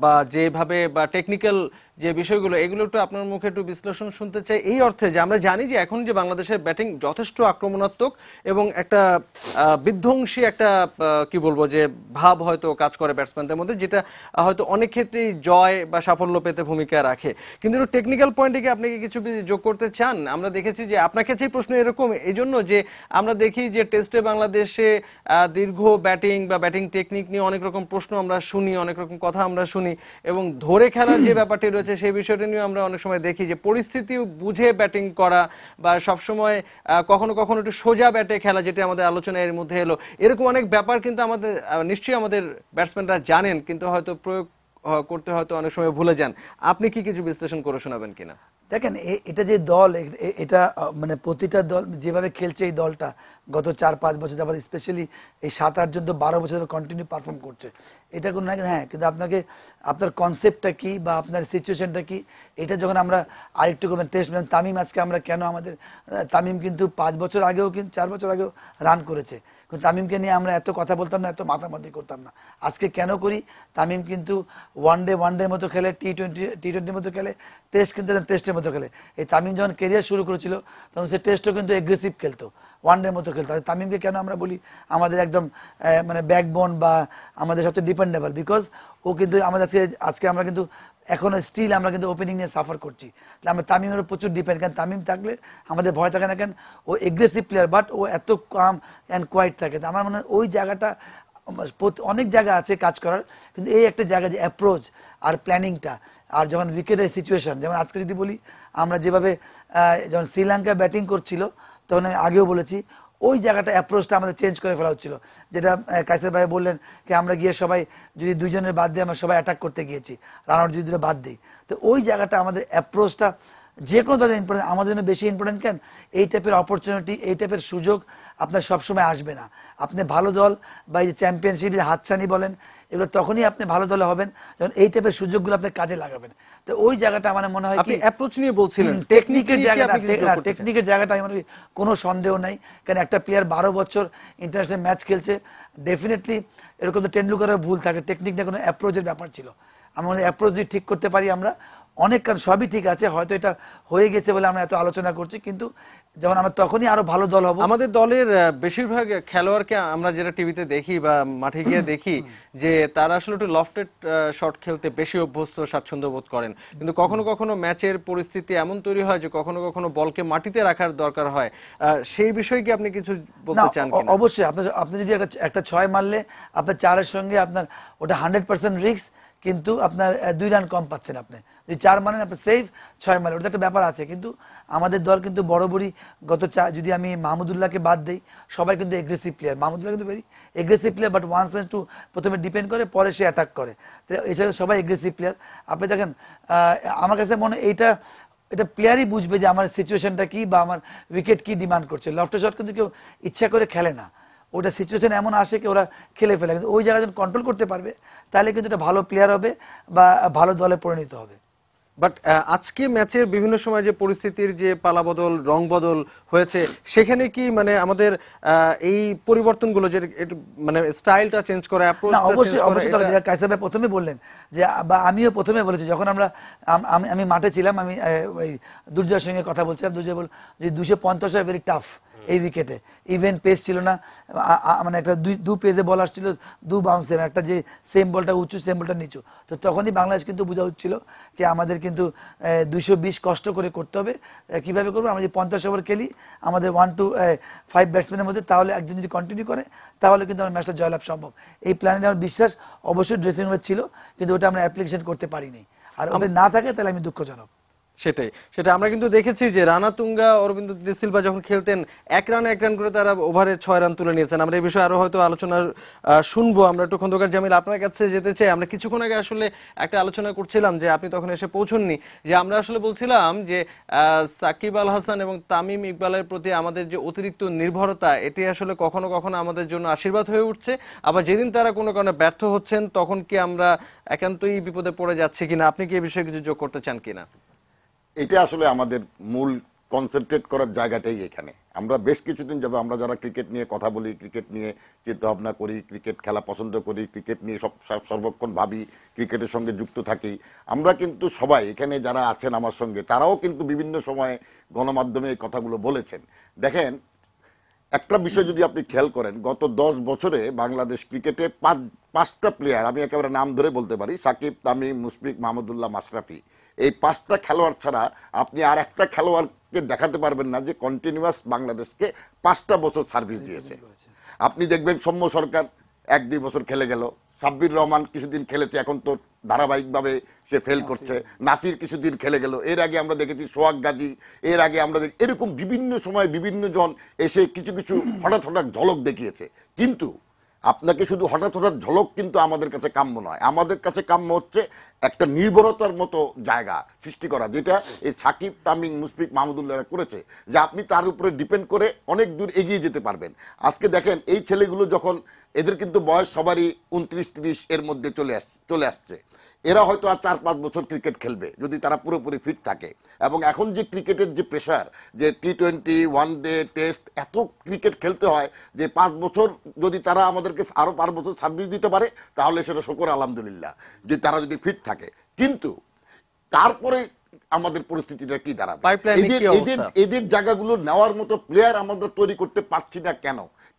বা যেভাবে বা টেকনিক্যাল যে বিষয়গুলো, এগুলো একটু আপনার মুখে একটু বিশ্লেষণ শুনতে চাই। এই অর্থে যে আমরা জানি যে এখন যে বাংলাদেশের ব্যাটিং যথেষ্ট আক্রমণাত্মক এবং একটা বিধ্বংসী একটা কি বলবো যে ভাব হয়তো কাজ করে ব্যাটসম্যানদের মধ্যে, যেটা হয়তো অনেক ক্ষেত্রেই জয় বা সাফল্য পেতে ভূমিকা রাখে। কিন্তু টেকনিক্যাল পয়েন্টে কি আপনি কি কিছু যোগ করতে চান? আমরা দেখেছি যে আপনার কাছেই প্রশ্ন এরকম এই জন্য যে আমরা দেখি যে টেস্টে বাংলাদেশে দীর্ঘ ব্যাটিং বা ব্যাটিং টেকনিক নিয়ে অনেক রকম প্রশ্ন আমরা শুনি, অনেক রকম কথা আমরা শুনি, এবং ধরে খেলার যে ব্যাপারটি রয়েছে সেই বিষয়টা নিয়ে আমরা অনেক সময় দেখি যে পরিস্থিতি বুঝে ব্যাটিং করা বা সবসময় কখনো কখনো একটু সোজা ব্যাটে খেলা, যেটা আমাদের আলোচনায় এর মধ্যে এলো। এরকম অনেক ব্যাপার কিন্তু আমাদের নিশ্চয়ই আমাদের ব্যাটসম্যানরা জানেন, কিন্তু হয়তো প্রয়োগ করতে হয়তো অনেক সময় ভুলে যান। আপনি কি কিছু বিশ্লেষণ করে শোনাবেন কিনা? দেখেন এটা যে দল, এটা মানে প্রতিটা দল যেভাবে খেলছে, এই দলটা গত 4-5 বছর যাবত, স্পেশালি এই 7-8 জন তো 12 বছর কন্টিনিউ পারফর্ম করছে। এটা কোনো না, হ্যাঁ, কিন্তু আপনার কনসেপ্টটা কি বা আপনার সিচুয়েশনটা কি, এটা যখন আমরা আরেকটু করবেন টেস্ট। তামিম আজকে আমরা কেন তামিম কিন্তু 5 বছর আগেও, কিন্তু 4 বছর আগেও রান করেছে, কিন্তু তামিমকে নিয়ে আমরা এত কথা বলতাম না, এত মাতামাতি করতাম না। আজকে কেন করি? তামিম কিন্তু ওয়ানডের মতো খেলে, টি20 মতো খেলে, টেস্ট কিন্তু টেস্টের মতো খেলে। এই তামিম যখন কেরিয়ার শুরু করেছিল তখন সে টেস্টও কিন্তু এগ্রেসিভ খেলতো, ওয়ানডের মতো খেলতো। তামিমকে কেন আমরা বলি আমাদের একদম মানে ব্যাকবোন বা আমাদের সবচেয়ে ডিপেন্ডেবল? বিকজ ও কিন্তু আমাদের আজকে আমরা কিন্তু এখনো স্টিল আমরা কিন্তু ওপেনিং নিয়ে সাফার করছি। আমরা তামিমের প্রচুর ডিপেন্ড, কারণ তামিম থাকলে আমাদের ভয় থাকে না, কেন ও এগ্রেসিভ প্লেয়ার, বাট ও এত কাম অ্যান্ড কোয়াইট থাকে। আমার মনে হয় ওই জায়গাটা অনেক জায়গা আছে কাজ করার, কিন্তু এই একটা জায়গা যে অ্যাপ্রোচ আর প্ল্যানিংটা, আর যখন উইকেটের সিচুয়েশন, যেমন আজকে যদি বলি আমরা যেভাবে যখন শ্রীলঙ্কা ব্যাটিং করছিল তখন আমি আগেও বলেছি ওই জায়গাটা অ্যাপ্রোচটা আমাদের চেঞ্জ করে ফেলা হচ্ছিল, যেটা কাইসার ভাই বললেন যে আমরা গিয়ে সবাই যদি 2 জনের বাদ দিয়ে আমরা সবাই অ্যাটাক করতে গিয়েছি, রান আউট যদি বাদ দিই, তো ওই জায়গাটা আমাদের অ্যাপ্রোচটা যে কোনো দলের ইম্পর্টেন্ট, আমাদের জন্য বেশি ইম্পর্টেন্ট। কেন এই টাইপের অপরচুনিটি, এই টাইপের সুযোগ আপনার সবসময় আসবে না। আপনি ভালো দল বা এই যে চ্যাম্পিয়নশিপ, হাতছানি বলেন, এগুলো তখনই আপনি ভালো দলে হবেন যখন এই টাইপের সুযোগগুলো আপনি কাজে লাগাবেন। তো ওই জায়গাটা আমার মনে হয় আপনি অ্যাপ্রোচ নিয়ে বলছিলেন, টেকনিকের জায়গাটা আমি মনে করি কোনো সন্দেহ নাই, কারণ একটা প্লেয়ার 12 বছর ইন্টারন্যাশনাল ম্যাচ খেলছে, ডেফিনেটলি এরকম তো টেন্ডুলকারের ভুল থাকে, টেকনিক নিয়ে কোনো অ্যাপ্রোচের ব্যাপার ছিল। আমরা অ্যাপ্রোচ যদি ঠিক করতে পারি আমরা অনেক, কারণ সবই ঠিক আছে, হয়তো এটা হয়ে গেছে বলে আমরা এত আলোচনা করছি, কিন্তু যেমন আমরা তখনই আরো ভালো দল হবো। আমাদের দলের বেশিরভাগ খেলোয়াড়কে আমরা যেটা টিভিতে দেখি বা মাঠে গিয়ে দেখি যে তারা আসলে একটু লফটেড শট খেলতে বেশি অভ্যস্ত, স্বাচ্ছন্দ্য বোধ করেন, কিন্তু কখনো কখনো ম্যাচের পরিস্থিতি এমন তৈরি হয় যে কখনো কখনো বলকে মাটিতে রাখার দরকার হয়। সেই বিষয়ে কি আপনি কিছু বলতে চান কিনা? অবশ্যই, আপনি যদি একটা 6 মারলে আপনার 4-এর সঙ্গে আপনার ওটা 100% রিস্ক, কিন্তু আপনার 2 রান কম পাচ্ছেন। আপনি যদি 4 মানেন আপনার সেফ, 6 মানেন, ওটা একটা ব্যাপার আছে। কিন্তু আমাদের দল কিন্তু বরাবরই যদি আমি মাহমুদুল্লাহকে বাদ দিই, সবাই কিন্তু এগ্রেসিভ প্লেয়ার। মাহমুদুল্লাহ কিন্তু very aggressive player, but once and two প্রথমে ডিপেন্ড করে, পরে সে অ্যাটাক করে। এছাড়া সবাই এগ্রেসিভ প্লেয়ার। আপনি দেখেন আমার কাছে মনে এটা প্লেয়ারই বুঝবে যে আমার সিচুয়েশনটা কি বা আমার উইকেট কি ডিমান্ড করছে। লফটেড শট কিন্তু কেউ ইচ্ছা করে খেলে না, ওটা সিচুয়েশন এমন আসে কি ওরা খেলে ফেলে। কিন্তু ওই জায়গায় যখন কন্ট্রোল করতে পারবে তাহলে কিন্তু এটা ভালো প্লেয়ার হবে বা ভালো দলে পরিণত হবে। বাট আজকে ম্যাচের বিভিন্ন সময় যে পরিস্থিতির যে পালাবদল, রং বদল হয়েছে, সেখানে কি মানে আমাদের এই পরিবর্তনগুলো যে মানে স্টাইলটা চেঞ্জ করা, অ্যাপ্রোচটা অবশ্যই কাইসার ভাই প্রথমে বললেন যে, বা আমিও প্রথমে বলেছি যখন আমি মাঠে ছিলাম, আমি ওই দুর্জয়ের সঙ্গে কথা বলছিলাম, দুর্জয় বল যে 250 ভেরি টাফ, এই উইকেটে। ইভেন পেস ছিল না, মানে একটা দু পেজে বল আসছিল, দু বাউন্সে, একটা যে সেম বলটা উঁচু সেম বলটা নিচু। তো তখনই বাংলাদেশ কিন্তু বোঝা হচ্ছিল যে আমাদের কিন্তু 220 কষ্ট করে করতে হবে। কিভাবে করবো? আমরা যে 50 ওভার খেলি আমাদের 1 to 5 ব্যাটসম্যানের মধ্যে, তাহলে একজন যদি কন্টিনিউ করে তাহলে কিন্তু আমার ম্যাচটা জয়লাভ সম্ভব। এই প্ল্যানে আমার বিশ্বাস অবশ্যই ড্রেসিং রুমে ছিল, কিন্তু ওটা আমরা অ্যাপ্লিকেশন করতে পারিনি। আর ওটা না থাকে তাহলে আমি দুঃখজনক। সেটা আমরা কিন্তু দেখেছি যে রানাতুঙ্গা, অরবিন্দ ডি সিলভা যখন খেলতেন 1 রানে 1 রান করে তারা ওভারে 6 রান তুলে নিয়েছেন। আমরা এই বিষয়ে আরো হয়তো আলোচনা শুনবো। আমরা একটু খন্দকার জামিল আপনার কাছে যেতে চাই। আমরা কিছুক্ষণ আগে আসলে একটা আলোচনা করছিলাম যে আপনি তখন এসে পৌঁছননি, যে আমরা আসলে বলছিলাম যে সাকিব আল হাসান এবং তামিম ইকবালের প্রতি আমাদের যে অতিরিক্ত নির্ভরতা, এটি আসলে কখনো কখনো আমাদের জন্য আশীর্বাদ হয়ে উঠছে, আবার যেদিন তারা কোনো কারণে ব্যর্থ হচ্ছেন তখন কি আমরা একান্তই বিপদে পড়ে যাচ্ছি কিনা? আপনি কি এই বিষয়ে কিছু যোগ করতে চান কিনা? এটা আসলে আমাদের মূল কনসেন্ট্রেট করার জায়গাটাই এখানে। আমরা বেশ কিছুদিন যাবে আমরা যারা ক্রিকেট নিয়ে কথা বলি, ক্রিকেট নিয়ে চিন্তা ভাবনা করি, ক্রিকেট খেলা পছন্দ করি, ক্রিকেট নিয়ে সর্বক্ষণ ভাবি, ক্রিকেটের সঙ্গে যুক্ত থাকি, আমরা কিন্তু সবাই এখানে যারা আছেন আমার সঙ্গে তারাও কিন্তু বিভিন্ন সময়ে গণমাধ্যমে এই কথাগুলো বলেছেন। দেখেন, একটা বিষয় যদি আপনি খেয়াল করেন, গত 10 বছরে বাংলাদেশ ক্রিকেটে 5টা প্লেয়ার, আমি একেবারে নাম ধরে বলতে পারি, সাকিব, তামিম, মুশফিক, মাহমুদুল্লাহ, মাশরাফি, এই 5টা খেলোয়াড় ছাড়া আপনি আর একটা খেলোয়াড়কে দেখাতে পারবেন না যে কন্টিনিউয়াস বাংলাদেশকে 5টা বছর সার্ভিস দিয়েছে। আপনি দেখবেন সৌম্য সরকার 1-2 বছর খেলে গেল, সাব্বির রহমান কিছুদিন খেলেছে, এখন তো ধারাবাহিকভাবে সে ফেল করছে, নাসির কিছুদিন খেলে গেল, এর আগে আমরা দেখেছি সোহাগ গাজী, এর আগে আমরা এরকম বিভিন্ন সময় বিভিন্ন জন এসে কিছু কিছু হঠাৎ হঠাৎ ঝলক দেখিয়েছে। কিন্তু আপনাকে শুধু হঠাৎ হঠাৎ ঝলক কিন্তু আমাদের কাছে কাম্য নয়। আমাদের কাছে কাম্য হচ্ছে একটা নির্ভরতার মতো জায়গা সৃষ্টি করা, যেটা এই সাকিব, তামিম, মুশফিক, মাহমুদুল্লাহ করেছে, যে আপনি তার উপরে ডিপেন্ড করে অনেক দূর এগিয়ে যেতে পারবেন। আজকে দেখেন এই ছেলেগুলো যখন, এদের কিন্তু বয়স সবারই 29-30 এর মধ্যে চলে আসছে, এরা হয়তো আর 4-5 বছর ক্রিকেট খেলবে যদি তারা পুরোপুরি ফিট থাকে। এবং এখন যে ক্রিকেটের যে প্রেশার, যে T20, ওয়ানডে, টেস্ট, এত ক্রিকেট খেলতে হয় যে 5 বছর যদি তারা আমাদেরকে আরো 5 বছর সার্ভিস দিতে পারে তাহলে সেটা শুকর আলহামদুলিল্লাহ, যে তারা যদি ফিট থাকে। কিন্তু তারপরে আমাদের পরিস্থিতিটা কি দাঁড়াবে? এদের জায়গাগুলো নেওয়ার মতো প্লেয়ার আমরা তৈরি করতে পারছি না।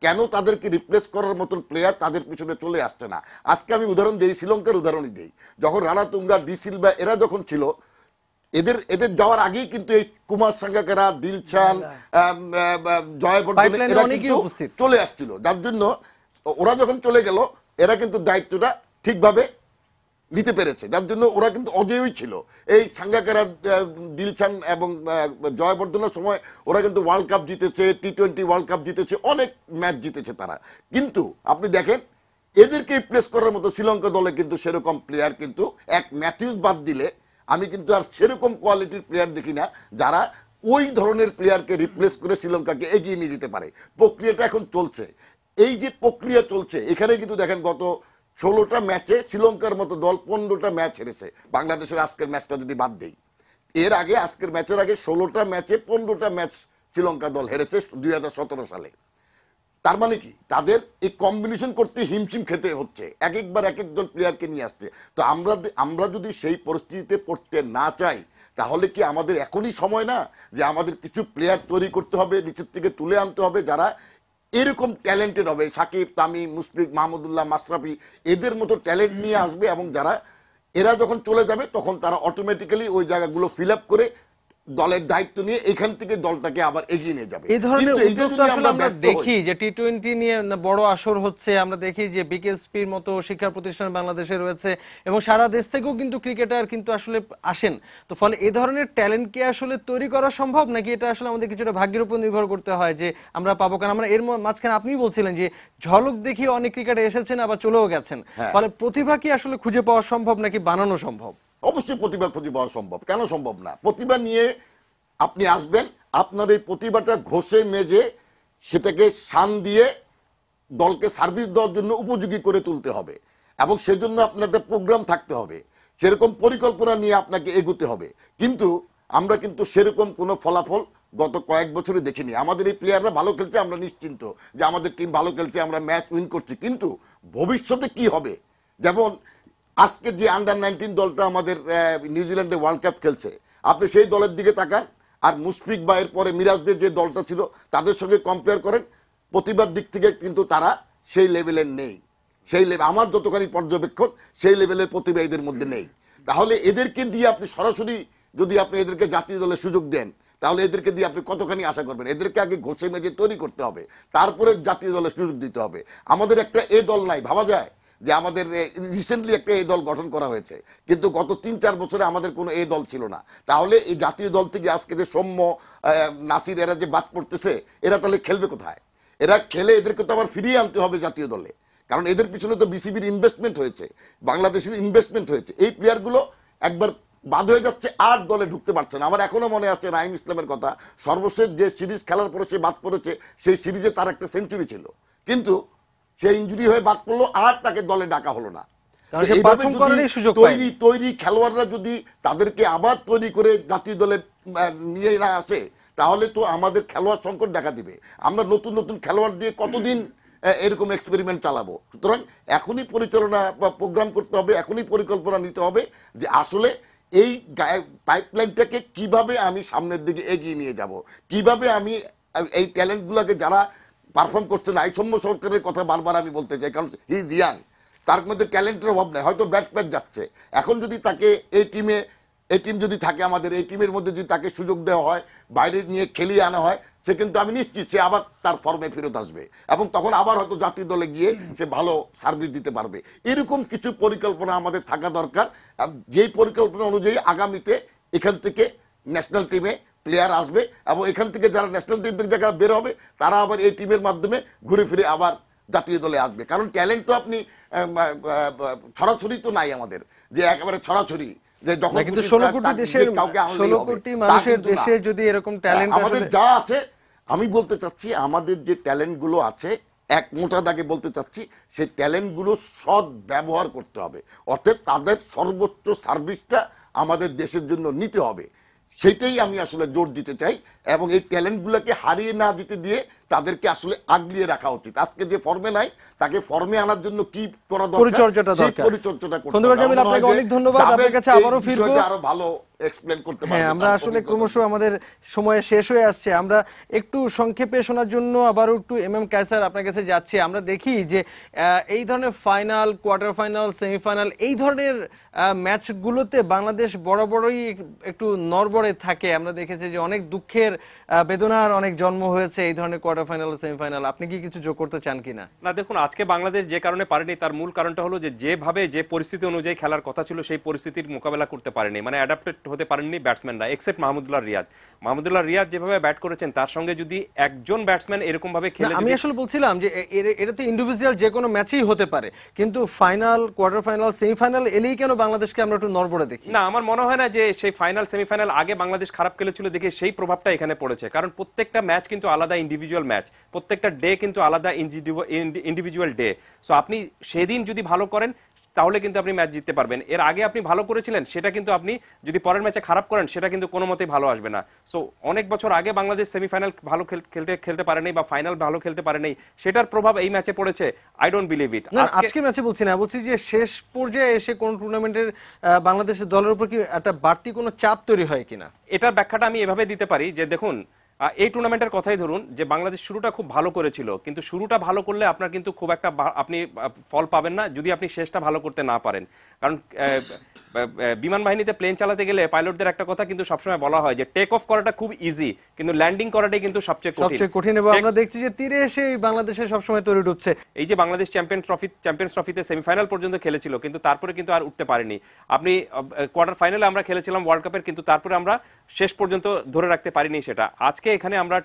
কেন তাদেরকে রিপ্লেস করার মতন প্লেয়ার তাদের পিছনে চলে আসছে না? আজকে আমি উদাহরণ দিই, শ্রীলঙ্কার উদাহরণই দিই। যখন রানাতুঙ্গা, ডি সিলভা এরা যখন ছিল, এদের যাওয়ার আগেই কিন্তু এই কুমার সাঙ্গাকারা, দিলশান, জয়বর্ধনে এরা কিন্তু চলে আসছিল, যার জন্য ওরা যখন চলে গেল এরা কিন্তু দায়িত্বটা ঠিকভাবে নিতে পেরেছে, যার জন্য ওরা কিন্তু অজেয়ই ছিল। এই সাঙ্গাকারা, দিলশান এবং জয়বর্ধনের সময় ওরা কিন্তু ওয়ার্ল্ড কাপ জিতেছে, T20 ওয়ার্ল্ড কাপ জিতেছে, অনেক ম্যাচ জিতেছে তারা। কিন্তু আপনি দেখেন এদেরকে রিপ্লেস করার মতো শ্রীলঙ্কা দলে কিন্তু সেরকম প্লেয়ার কিন্তু এক ম্যাথিউস বাদ দিলে আমি কিন্তু আর সেরকম কোয়ালিটির প্লেয়ার দেখি না যারা ওই ধরনের প্লেয়ারকে রিপ্লেস করে শ্রীলঙ্কাকে এগিয়ে নিয়ে যেতে পারে। প্রক্রিয়াটা এখন চলছে। এই যে প্রক্রিয়া চলছে, এখানে কিন্তু দেখেন গত 16টা ম্যাচে শ্রীলঙ্কার মতো দল 15টা ম্যাচ হেরেছে। বাংলাদেশের আজকের ম্যাচটা যদি বাদ দেই, এর আগে আজকের ম্যাচের আগে 16টা ম্যাচে 15টা ম্যাচ শ্রীলঙ্কা দল হেরেছে 2017 সালে। তার মানে কি, তাদের এই কম্বিনেশন করতে হিমশিম খেতে হচ্ছে, একবার এক একজন প্লেয়ারকে নিয়ে আসছে। তো আমরা যদি সেই পরিস্থিতিতে পড়তে না চাই তাহলে কি আমাদের এখনই সময় না যে আমাদের কিছু প্লেয়ার তৈরি করতে হবে, নিচের থেকে তুলে আনতে হবে যারা এরকম ট্যালেন্টেড হবে, সাকিব, তামিম, মুশফিক, মাহমুদুল্লাহ, মাশরাফি এদের মতো ট্যালেন্ট নিয়ে আসবে, এবং যারা এরা যখন চলে যাবে তখন তারা অটোমেটিক্যালি ওই জায়গাগুলো ফিল আপ করে দলের দায়িত্ব নিয়ে এখান থেকে দলটাকে আবার এগিয়ে নিয়ে যাবে। এই ধরনের উদ্যোগ তো আসলে আমরা দেখি যে T20 নিয়ে বড় আসর হচ্ছে, আমরা দেখি যে বিকেএসপির মতো শিক্ষা প্রতিষ্ঠান বাংলাদেশে রয়েছে এবং সারা দেশ থেকেও কিন্তু ক্রিকেটার কিন্তু আসলে আসেন। তো ফলে এই ধরনের ট্যালেন্টকে আসলে তৈরি করা সম্ভব, নাকি এটা আসলে আমাদের কিছুটা ভাগ্যের উপর নির্ভর করতে হয় যে আমরা পাবো? কারণ আমরা এর মাঝখানে আপনি বলছিলেন যে ঝলক দেখি অনেক ক্রিকেটার এসেছেন আবার চলেও গেছেন, ফলে প্রতিভা কি আসলে খুঁজে পাওয়া সম্ভব নাকি বানানো সম্ভব? অবশ্যই প্রতিভা খুঁজে পাওয়া সম্ভব, কেন সম্ভব না? প্রতিভা নিয়ে আপনি আসবেন, আপনার এই প্রতিভাটা ঘষে মেজে সেটাকে শান দিয়ে দলকে সার্ভিস দেওয়ার জন্য উপযোগী করে তুলতে হবে, এবং সেজন্য আপনার একটা প্রোগ্রাম থাকতে হবে, সেরকম পরিকল্পনা নিয়ে আপনাকে এগোতে হবে। কিন্তু আমরা কিন্তু সেরকম কোনো ফলাফল গত কয়েক বছরে দেখিনি। আমাদের এই প্লেয়াররা ভালো খেলছে, আমরা নিশ্চিন্ত যে আমাদের টিম ভালো খেলছে, আমরা ম্যাচ উইন করছি, কিন্তু ভবিষ্যতে কি হবে? যেমন আজকের যে আন্ডার 19 দলটা আমাদের নিউজিল্যান্ডে ওয়ার্ল্ড কাপ খেলছে, আপনি সেই দলের দিকে তাকান, আর মুশফিক বা এর পরে মিরাজদের যে দলটা ছিল তাদের সঙ্গে কম্পেয়ার করেন, প্রতিবার দিক থেকে কিন্তু তারা সেই লেভেলের নেই। সেই আমার যতখানি পর্যবেক্ষণ সেই লেভেলের প্রতিভা এদের মধ্যে নেই। তাহলে এদেরকে দিয়ে আপনি সরাসরি যদি আপনি এদেরকে জাতীয় দলে সুযোগ দেন, তাহলে এদেরকে দিয়ে আপনি কতখানি আশা করবেন? এদেরকে আগে ঘষে মেজে তৈরি করতে হবে, তারপরে জাতীয় দলে সুযোগ দিতে হবে। আমাদের একটা এ দল নাই, ভাবা যায় যে আমাদের রিসেন্টলি একটা এ দল গঠন করা হয়েছে, কিন্তু গত 3-4 বছরে আমাদের কোনো এ দল ছিল না। তাহলে এই জাতীয় দল থেকে আজকে যে সৌম্য, নাসির এরা যে বাদ পড়তেছে, এরা তাহলে খেলবে কোথায়? এরা খেলে এদেরকে তো আবার ফিরিয়ে আনতে হবে জাতীয় দলে, কারণ এদের পিছনে তো বিসিবির ইনভেস্টমেন্ট হয়েছে, বাংলাদেশের ইনভেস্টমেন্ট হয়েছে। এই প্লেয়ারগুলো একবার বাদ হয়ে যাচ্ছে, আর দলে ঢুকতে পারছে না। আমার এখনো মনে আছে রাহিম ইসলামের কথা, সর্বশেষ যে সিরিজ খেলার পরে সে বাদ পড়েছে, সেই সিরিজে তার একটা সেঞ্চুরি ছিল, কিন্তু সে ইনজুরি হয়ে বাদ পড়লো, আর তাকে দলে ডাকা হলো না। কারণ সে পারফর্ম করারই সুযোগ পায়নি। তৈরি খেলোয়াড়রা যদি তাদেরকে আবার তৈরি করে জাতীয় দলে নিয়ে না আসে, তাহলে তো আমাদের খেলোয়াড় সংকট দেখা দিবে। আমরা নতুন নতুন খেলোয়াড় দিয়ে কতদিন এরকম এক্সপেরিমেন্ট চালাবো? সুতরাং এখনই পরিচালনা বা প্রোগ্রাম করতে হবে, এখনই পরিকল্পনা নিতে হবে যে আসলে এই পাইপলাইনটাকে কিভাবে আমি সামনের দিকে এগিয়ে নিয়ে যাব, কিভাবে আমি এই ট্যালেন্টগুলোকে যারা পারফর্ম করছে না, এই সৌম্য সরকারের কথা বারবার আমি বলতে চাই, কারণ হি ইজ ইয়াং, তার মধ্যে ট্যালেন্টের অভাব নেই, হয়তো ব্যাট প্যাট যাচ্ছে। এখন যদি তাকে এই টিম যদি থাকে, আমাদের এই টিমের মধ্যে যদি তাকে সুযোগ দেওয়া হয়, বাইরে নিয়ে খেলিয়ে আনা হয়, সে কিন্তু আমি নিশ্চিত সে আবার তার ফর্মে ফেরত আসবে, এবং তখন আবার হয়তো জাতীয় দলে গিয়ে সে ভালো সার্ভিস দিতে পারবে। এরকম কিছু পরিকল্পনা আমাদের থাকা দরকার, যেই পরিকল্পনা অনুযায়ী আগামীতে এখান থেকে ন্যাশনাল টিমে প্লেয়ার আসবে, এবং এখান থেকে যারা ন্যাশনাল টিম থেকে যারা বের হবে, তারা আবার এই টিমের মাধ্যমে ঘুরে ফিরে আবার জাতীয় দলে আসবে। কারণ ট্যালেন্ট তো আপনি ছড়াছড়ি তো নাই আমাদের, যে একেবারে ছড়াছড়ি কিন্তু 16 কোটি দেশের 16 কোটি মানুষের দেশে যদি এরকম ট্যালেন্ট আমাদের যা আছে, আমি বলতে চাচ্ছি আমাদের যে ট্যালেন্ট গুলো আছে, এক মোটা দাগে বলতে চাচ্ছি, সেই ট্যালেন্ট গুলো সৎ ব্যবহার করতে হবে, অর্থাৎ তাদের সর্বোচ্চ সার্ভিসটা আমাদের দেশের জন্য নিতে হবে। সেটাই আমি আসলে জোর দিতে চাই, এবং এই ট্যালেন্টগুলোকে হারিয়ে না দিতে দিয়ে তাদেরকে আসলে আগলিয়ে রাখা উচিত। আজকে যে ফর্মে নাই, তাকে ফর্মে আনার জন্য কি করা দরকার, পরিচর্যাটা দরকার। পরিচর্যাটা করতে খন্দকার জামিল, আপনাকে অনেক ধন্যবাদ। আপনার কাছে আবারও ফিরবো, আরো ভালো এক্সপ্লেইন করতে পারবো। হ্যাঁ, আমরা আসলে ক্রমশ আমাদের সময় শেষ হয়ে আসছে। আমরা একটু সংক্ষেপে শোনার জন্য আবারও একটু কায়সার আপনার কাছে যাচ্ছি। আমরা দেখি যে এই ধরনের ফাইনাল, কোয়ার্টার ফাইনাল, সেমিফাইনাল, এই ধরনের ম্যাচগুলোতে বাংলাদেশ বরাবরই একটু নড়বড়ে থাকে। আমরা দেখেছি যে অনেক দুঃখের, বেদনার অনেক জন্ম হয়েছে এই ধরনের কোয়ার্টার ফাইনাল, সেমিফাইনাল। আপনি কি কিছু যোগ করতে চান কিনা? না, দেখুন, আজকে বাংলাদেশ যে কারণে পারেনি, তার মূল কারণটা হলো যে যেভাবে যে পরিস্থিতি অনুযায়ী খেলার কথা ছিল, সেই পরিস্থিতির মোকাবেলা করতে পারেনি, মানে অ্যাডাপ্টেড হতে পারেননি ব্যাটসম্যানরা, এক্সেপ্ট মাহমুদুল্লাহ রিয়াদ যেভাবে ব্যাট করেছেন, তার সঙ্গে যদি একজন ব্যাটসম্যান এরকম ভাবে খেলে, আমি আসলে বলছিলাম যে এটা তো ইন্ডিভিজুয়াল যে কোনো ম্যাচেই হতে পারে, কিন্তু ফাইনাল, কোয়ার্টার ফাইনাল, সেমিফাইনাল এলেই কেন বাংলাদেশকে আমরা একটু নড়বড়ে দেখি? না, আমার মনে হয় না যে সেই ফাইনাল সেমিফাইনাল আগে বাংলাদেশ খারাপ খেলেছিল দেখে সেই প্রভাবটা এখানে পড়েছে, কারণ প্রত্যেকটা ম্যাচ কিন্তু আলাদা ইন্ডিভিজুয়াল ম্যাচ, প্রত্যেকটা ডে কিন্তু আলাদা ইন্ডিভিজুয়াল ডে। সো আপনি সেদিন যদি ভালো করেন, তাহলে কিন্তু আপনি ম্যাচ জিততে পারবেন। এর আগে আপনি ভালো করেছিলেন, সেটা কিন্তু আপনি যদি পরের ম্যাচে খারাপ করেন, সেটা কিন্তু কোনো মতেই ভালো আসবে না। সো অনেক বছর আগে বাংলাদেশ সেমিফাইনাল ভালো খেলতে পারেনি বা ফাইনাল ভালো খেলতে পারেনি, সেটার প্রভাব এই ম্যাচে পড়েছে। I don't believe it. আজকে ম্যাচে বলছি না, বলছি যে শেষ পর্যায়ে এসে কোন টুর্নামেন্টের বাংলাদেশের দলের উপর কি একটা বাড়তি কোনো চাপ তৈরি হয় কিনা? এটার ব্যাখ্যাটা আমি এভাবে দিতে পারি যে, দেখুন, এই টুর্নামেন্টের কথাই ধরুন, যে বাংলাদেশ শুরুটা খুব ভালো করেছিল, কিন্তু শুরুটা ভালো করলে আপনার কিন্তু খুব একটা আপনি ফল পাবেন না যদি আপনি শেষটা ভালো করতে না পারেন। কারণ বিমান বাহিনীতে প্লেন চালাতে গেলে পাইলটদের একটা কথা কিন্তু সবসময় বলা হয় যে টেক অফ করাটা খুব ইজি, কিন্তু ল্যান্ডিং করাটাই কিন্তু সবচেয়ে কঠিন। এবং আমরা দেখছি যে তীরে এসে বাংলাদেশে সবসময় তৈরি উঠছে। এই যে বাংলাদেশ চ্যাম্পিয়ন্স ট্রফিতে সেমিফাইনাল পর্যন্ত খেলেছিল, কিন্তু তারপরে কিন্তু আর উঠতে পারেনি। আপনি কোয়ার্টার ফাইনালে আমরা খেলেছিলাম ওয়ার্ল্ড কাপের, কিন্তু তারপরে আমরা শেষ পর্যন্ত ধরে রাখতে পারিনি সেটা। আজকে এখানে আমরা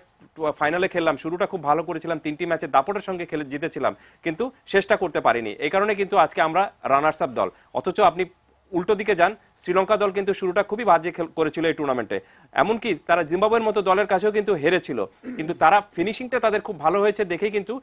ফাইনালে খেললাম, শুরুটা খুব ভালো করেছিলাম, 3টি ম্যাচে দাপটের সঙ্গে খেলে জিতেছিলাম, কিন্তু শেষটা করতে পারিনি। এই কারণে কিন্তু আজকে আমরা রানার্স আপ দল। অথচ আপনি উল্টো দিকে যান, শ্রীলঙ্কা দল কিন্তু শুরুটা খুবই বাজে করেছিল এই টুর্নামেন্টে, এমনকি তারা জিম্বাবুয়ের মতো দলের কাছেও কিন্তু হেরেছিল, কিন্তু তারা ফিনিশিংটা তাদের খুব ভালো হয়েছে দেখেই কিন্তু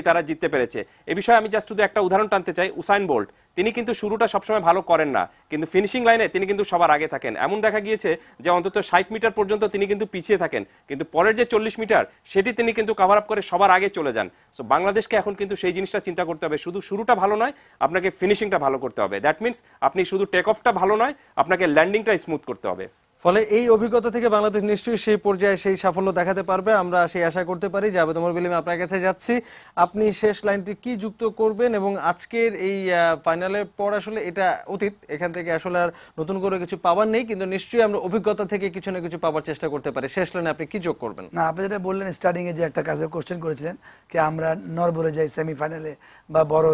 তারা জিততে পেরেছে। এই বিষয়ে আমি জাস্ট শুধু একটা উদাহরণ টানতে চাই। উসাইন বোল্ট, তিনি কিন্তু শুরুটা সবসময় ভালো করেন না, কিন্তু ফিনিশিং লাইনে তিনি কিন্তু সবার আগে থাকেন। এমন দেখা গিয়েছে যে অন্তত 60 মিটার পর্যন্ত তিনি কিন্তু পিছিয়ে থাকেন, কিন্তু পরের যে 40 মিটার সেটি তিনি কিন্তু কভার আপ করে সবার আগে চলে যান। সো বাংলাদেশকে এখন কিন্তু সেই জিনিসটা চিন্তা করতে হবে, শুধু শুরুটা ভালো নয়, আপনাকে ফিনিশিংটা ভালো করতে হবে। দ্যাট মিনস আপনি শুধু টেক অফটা ভালো নয়, আপনাকে ল্যান্ডিংটা স্মুথ করতে হবে। ফলে এই অভিজ্ঞতা থেকে বাংলাদেশ নিশ্চয়ই সেই পর্যায়ে সেই সাফল্য দেখাতে পারবে, আমরা সেই আশা করতে পারি। জাভেদ ওমর বিলিম, আপনার কাছে যাচ্ছি, আপনি শেষ লাইনটি কি যুক্ত করবেন? এবং আজকের এই ফাইনালের পর আসলে এটা অতীত, এখান থেকে আসলে আর নতুন করে কিছু পাওয়ার নেই, কিন্তু নিশ্চয়ই আমরা অভিজ্ঞতা থেকে কিছু না কিছু পাওয়ার চেষ্টা করতে পারি। শেষ লাইনে আপনি কি যোগ করবেন? না, আপনি যেটা বললেন স্টার্টিং এ যে একটা কাজে কোশ্চেন করেছিলেন কি আমরা নরবরে যাই সেমিফাইনালে বা বড়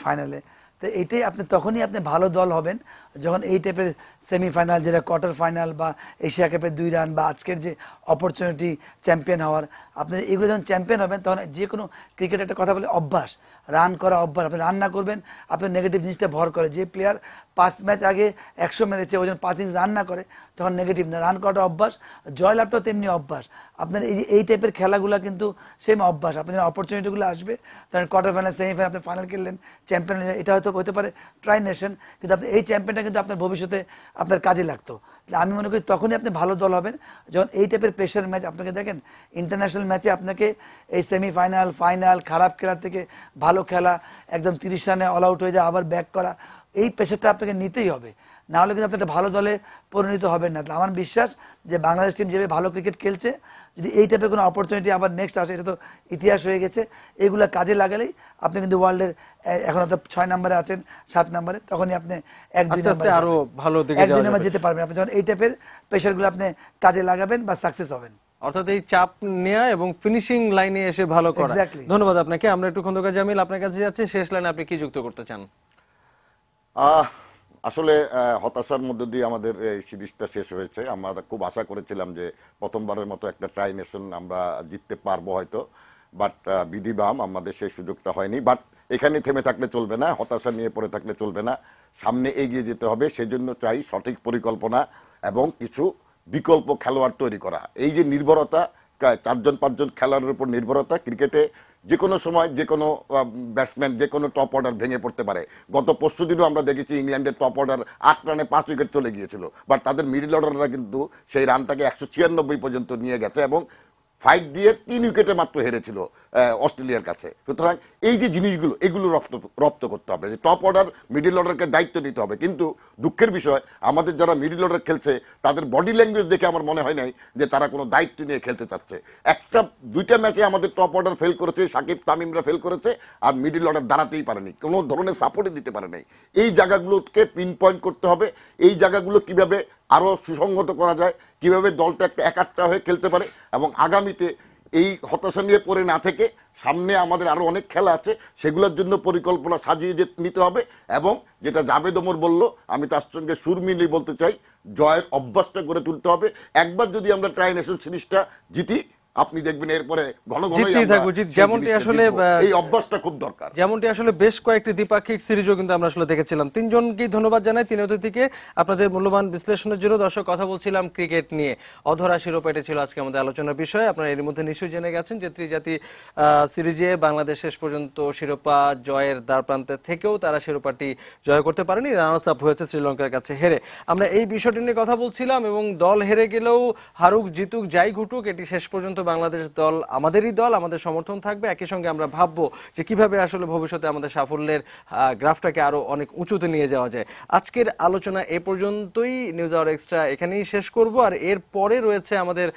ফাইনালে, তো এইটাই আপনি তখনই আপনি ভালো দল হবেন যখন এই টাইপের সেমিফাইনাল, যেটা কোয়ার্টার ফাইনাল বা এশিয়া কাপের 2 রান বা আজকের যে অপরচুনিটি চ্যাম্পিয়ন হওয়ার, আপনি এগুলো যখন চ্যাম্পিয়ন হবেন তখন যে কোনো ক্রিকেট একটা কথা বলে অভ্যাস, রান করা অভ্যাস। আপনি রান না করবেন, আপনার নেগেটিভ জিনিসটা ভর করে। যে প্লেয়ার 5 ম্যাচ আগে 100 মেরেছে, ওই জন্য 5 ইনিংস রান না করে, তখন নেগেটিভ না। রান করাটা অভ্যাস, জয়লাভটাও তেমনি অভ্যাস। আপনার এই টাইপের খেলাগুলো কিন্তু সেম অভ্যাস। আপনার যখন অপরচুনিটিগুলো আসবে, তখন কোয়ার্টার ফাইনাল, সেমিফাইনাল, আপনি ফাইনাল খেললেন, চ্যাম্পিয়ন, এটা হয়তো হতে পারে ট্রাই নেশন, কিন্তু আপনি এই চ্যাম্পিয়নটা কিন্তু আপনার ভবিষ্যতে আপনার কাজে লাগতো। আমি মনে করি তখনই আপনি ভালো দল হবেন যখন এই টাইপের প্রেশার ম্যাচ। আপনাকে দেখেন ইন্টারন্যাশনাল ম্যাচে আপনাকে এই সেমিফাইনাল, ফাইনাল, খারাপ খেলা থেকে ভালো খেলা, একদম 30 রানে অল আউট হয়ে যায়, আবার ব্যাক করা, এই প্রেশারটা আপনাকে নিতেই হবে, না হলে কিন্তু আপনি একটা ভালো দলে পরিণত হবেন না। আমার বিশ্বাস যে বাংলাদেশ টিম যেভাবে ভালো ক্রিকেট খেলছে, যদি এই টাইপের কোনো অপরচুনিটি আবার নেক্সট আসে, এটা তো ইতিহাস হয়ে গেছে, এগুলো কাজে লাগালেই আপনি কিন্তু ওয়ার্ল্ডের এখন তো 6 নম্বরে আছেন, 7 নম্বরে, তখনই আপনি আরো ভালো দিকে একদিনে যেতে পারবেন। আপনি যখন এই টাইপের প্রেশারগুলো আপনি কাজে লাগাবেন বা সাকসেস হবেন, অর্থাৎ এই চাপ নেওয়া এবং ফিনিশিং লাইনে এসে ভালো করা। Exactly. ধন্যবাদ আপনাকে। আমরা একটু খন্দকার জামিল, আপনার কাছে যাচ্ছি, শেষ লাইনে আপনি কি যুক্ত করতে চান? আসলে হতাশার মধ্যে দিয়ে আমাদের এই সিরিজটা শেষ হয়েছে। আমরা খুব আশা করেছিলাম যে প্রথমবারের মতো একটা ট্রাই নেশন আমরা জিততে পারবো হয়তো, বাট বিধিবাম আমাদের সেই সুযোগটা হয়নি। বাট এখানে থেমে থাকলে চলবে না, হতাশা নিয়ে পড়ে থাকলে চলবে না, সামনে এগিয়ে যেতে হবে। সেজন্য চাই সঠিক পরিকল্পনা এবং কিছু বিকল্প খেলোয়াড় তৈরি করা। এই যে নির্ভরতা, 4-5জন খেলোয়াড়ের উপর নির্ভরতা, ক্রিকেটে যে কোনো সময় যে কোনো ব্যাটসম্যান যে কোনো টপ অর্ডার ভেঙে পড়তে পারে। গত পরশু দিনও আমরা দেখেছি ইংল্যান্ডের টপ অর্ডার 8 রানে 5 উইকেট চলে গিয়েছিল, বাট তাদের মিডল অর্ডাররা কিন্তু সেই রানটাকে 196 পর্যন্ত নিয়ে গেছে এবং ফাইট দিয়ে 3 উইকেটে মাত্র হেরেছিল অস্ট্রেলিয়ার কাছে। সুতরাং এই যে জিনিসগুলো, এগুলো রপ্ত করতে হবে, যে টপ অর্ডার মিডল অর্ডারকে দায়িত্ব নিতে হবে। কিন্তু দুঃখের বিষয়, আমাদের যারা মিডল অর্ডার খেলছে তাদের বডি ল্যাঙ্গুয়েজ দেখে আমার মনে হয় নাই যে তারা কোনো দায়িত্ব নিয়ে খেলতে চাচ্ছে। 1-2টা ম্যাচে আমাদের টপ অর্ডার ফেল করেছে, সাকিব তামিমরা ফেল করেছে, আর মিডল অর্ডার দাঁড়াতেই পারেনি, কোনো ধরনের সাপোর্টই দিতে পারে নাই। এই জায়গাগুলোকে পিন পয়েন্ট করতে হবে, এই জায়গাগুলো কিভাবে আরো সুসংগত করা যায়, কিভাবে দলটা একটা একাট্টা হয়ে খেলতে পারে, এবং আগামীতে এই হতাশা নিয়ে পড়ে না থেকে সামনে আমাদের আরো অনেক খেলা আছে, সেগুলোর জন্য পরিকল্পনা সাজিয়ে নিতে হবে। এবং যেটা জাভেদ ওমর বলল, আমি তার সঙ্গে সুর মিলিয়ে বলতে চাই, জয়ের অভ্যাসটা গড়ে তুলতে হবে। একবার যদি আমরা ট্রাই নেশন সিরিজটা জিতি, আপনি দেখবেন এরপরে ঘন ঘন যেমনটি আসলে এই অভ্যাসটা খুব দরকার, যেমনটি আসলে বেশ কয়েকটি দ্বিপাক্ষিক সিরিজও কিন্তু আমরা আসলে দেখেছিলাম। 3জনকেই ধন্যবাদ জানাই, 3 অতিথিকে আপনাদের মূল্যবান বিশ্লেষণের জন্য। দর্শক, কথা বলছিলাম ক্রিকেট নিয়ে, অধরা শিরোপা, এটা ছিল আজকে আমাদের আলোচনার বিষয়। আপনারা এর মধ্যে নিশ্চয়ই জেনে গেছেন যে ত্রিজাতি সিরিজে বাংলাদেশ শেষ পর্যন্ত শিরোপা জয়ের দ্বার প্রান্তে থেকেও তারা শিরোপাটি জয় করতে পারেনি, রানার্স আপ হয়েছে শ্রীলঙ্কার কাছে হেরে। আমরা এই বিষয়টি নিয়ে কথা বলছিলাম, এবং দল হেরে গেলেও হারুক জিতুক যাই ঘটুক, এটি শেষ পর্যন্ত বাংলাদেশ দল আমাদেরই দল, আমাদের সমর্থন থাকবে। একই সঙ্গে আমরা ভাববো যে কিভাবে আসলে ভবিষ্যতে আমাদের সাফল্যের গ্রাফটাকে আরো অনেক উঁচুতে নিয়ে যাওয়া যায়। আজকের আলোচনা এ পর্যন্তই। নিউজ আওয়ার এক্সট্রা এখানেই শেষ করব। আর এর পরে রয়েছে আমাদের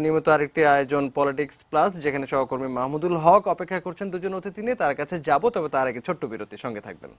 নিয়মিত আরেকটি আয়োজন পলিটিক্স প্লাস, যেখানে সহকর্মী মাহমুদুল হক অপেক্ষা করছেন 2জন অতিথি নিয়ে। তার কাছে যাব, তবে তার আগে ছোট্ট বিরতি, সঙ্গে থাকবেন।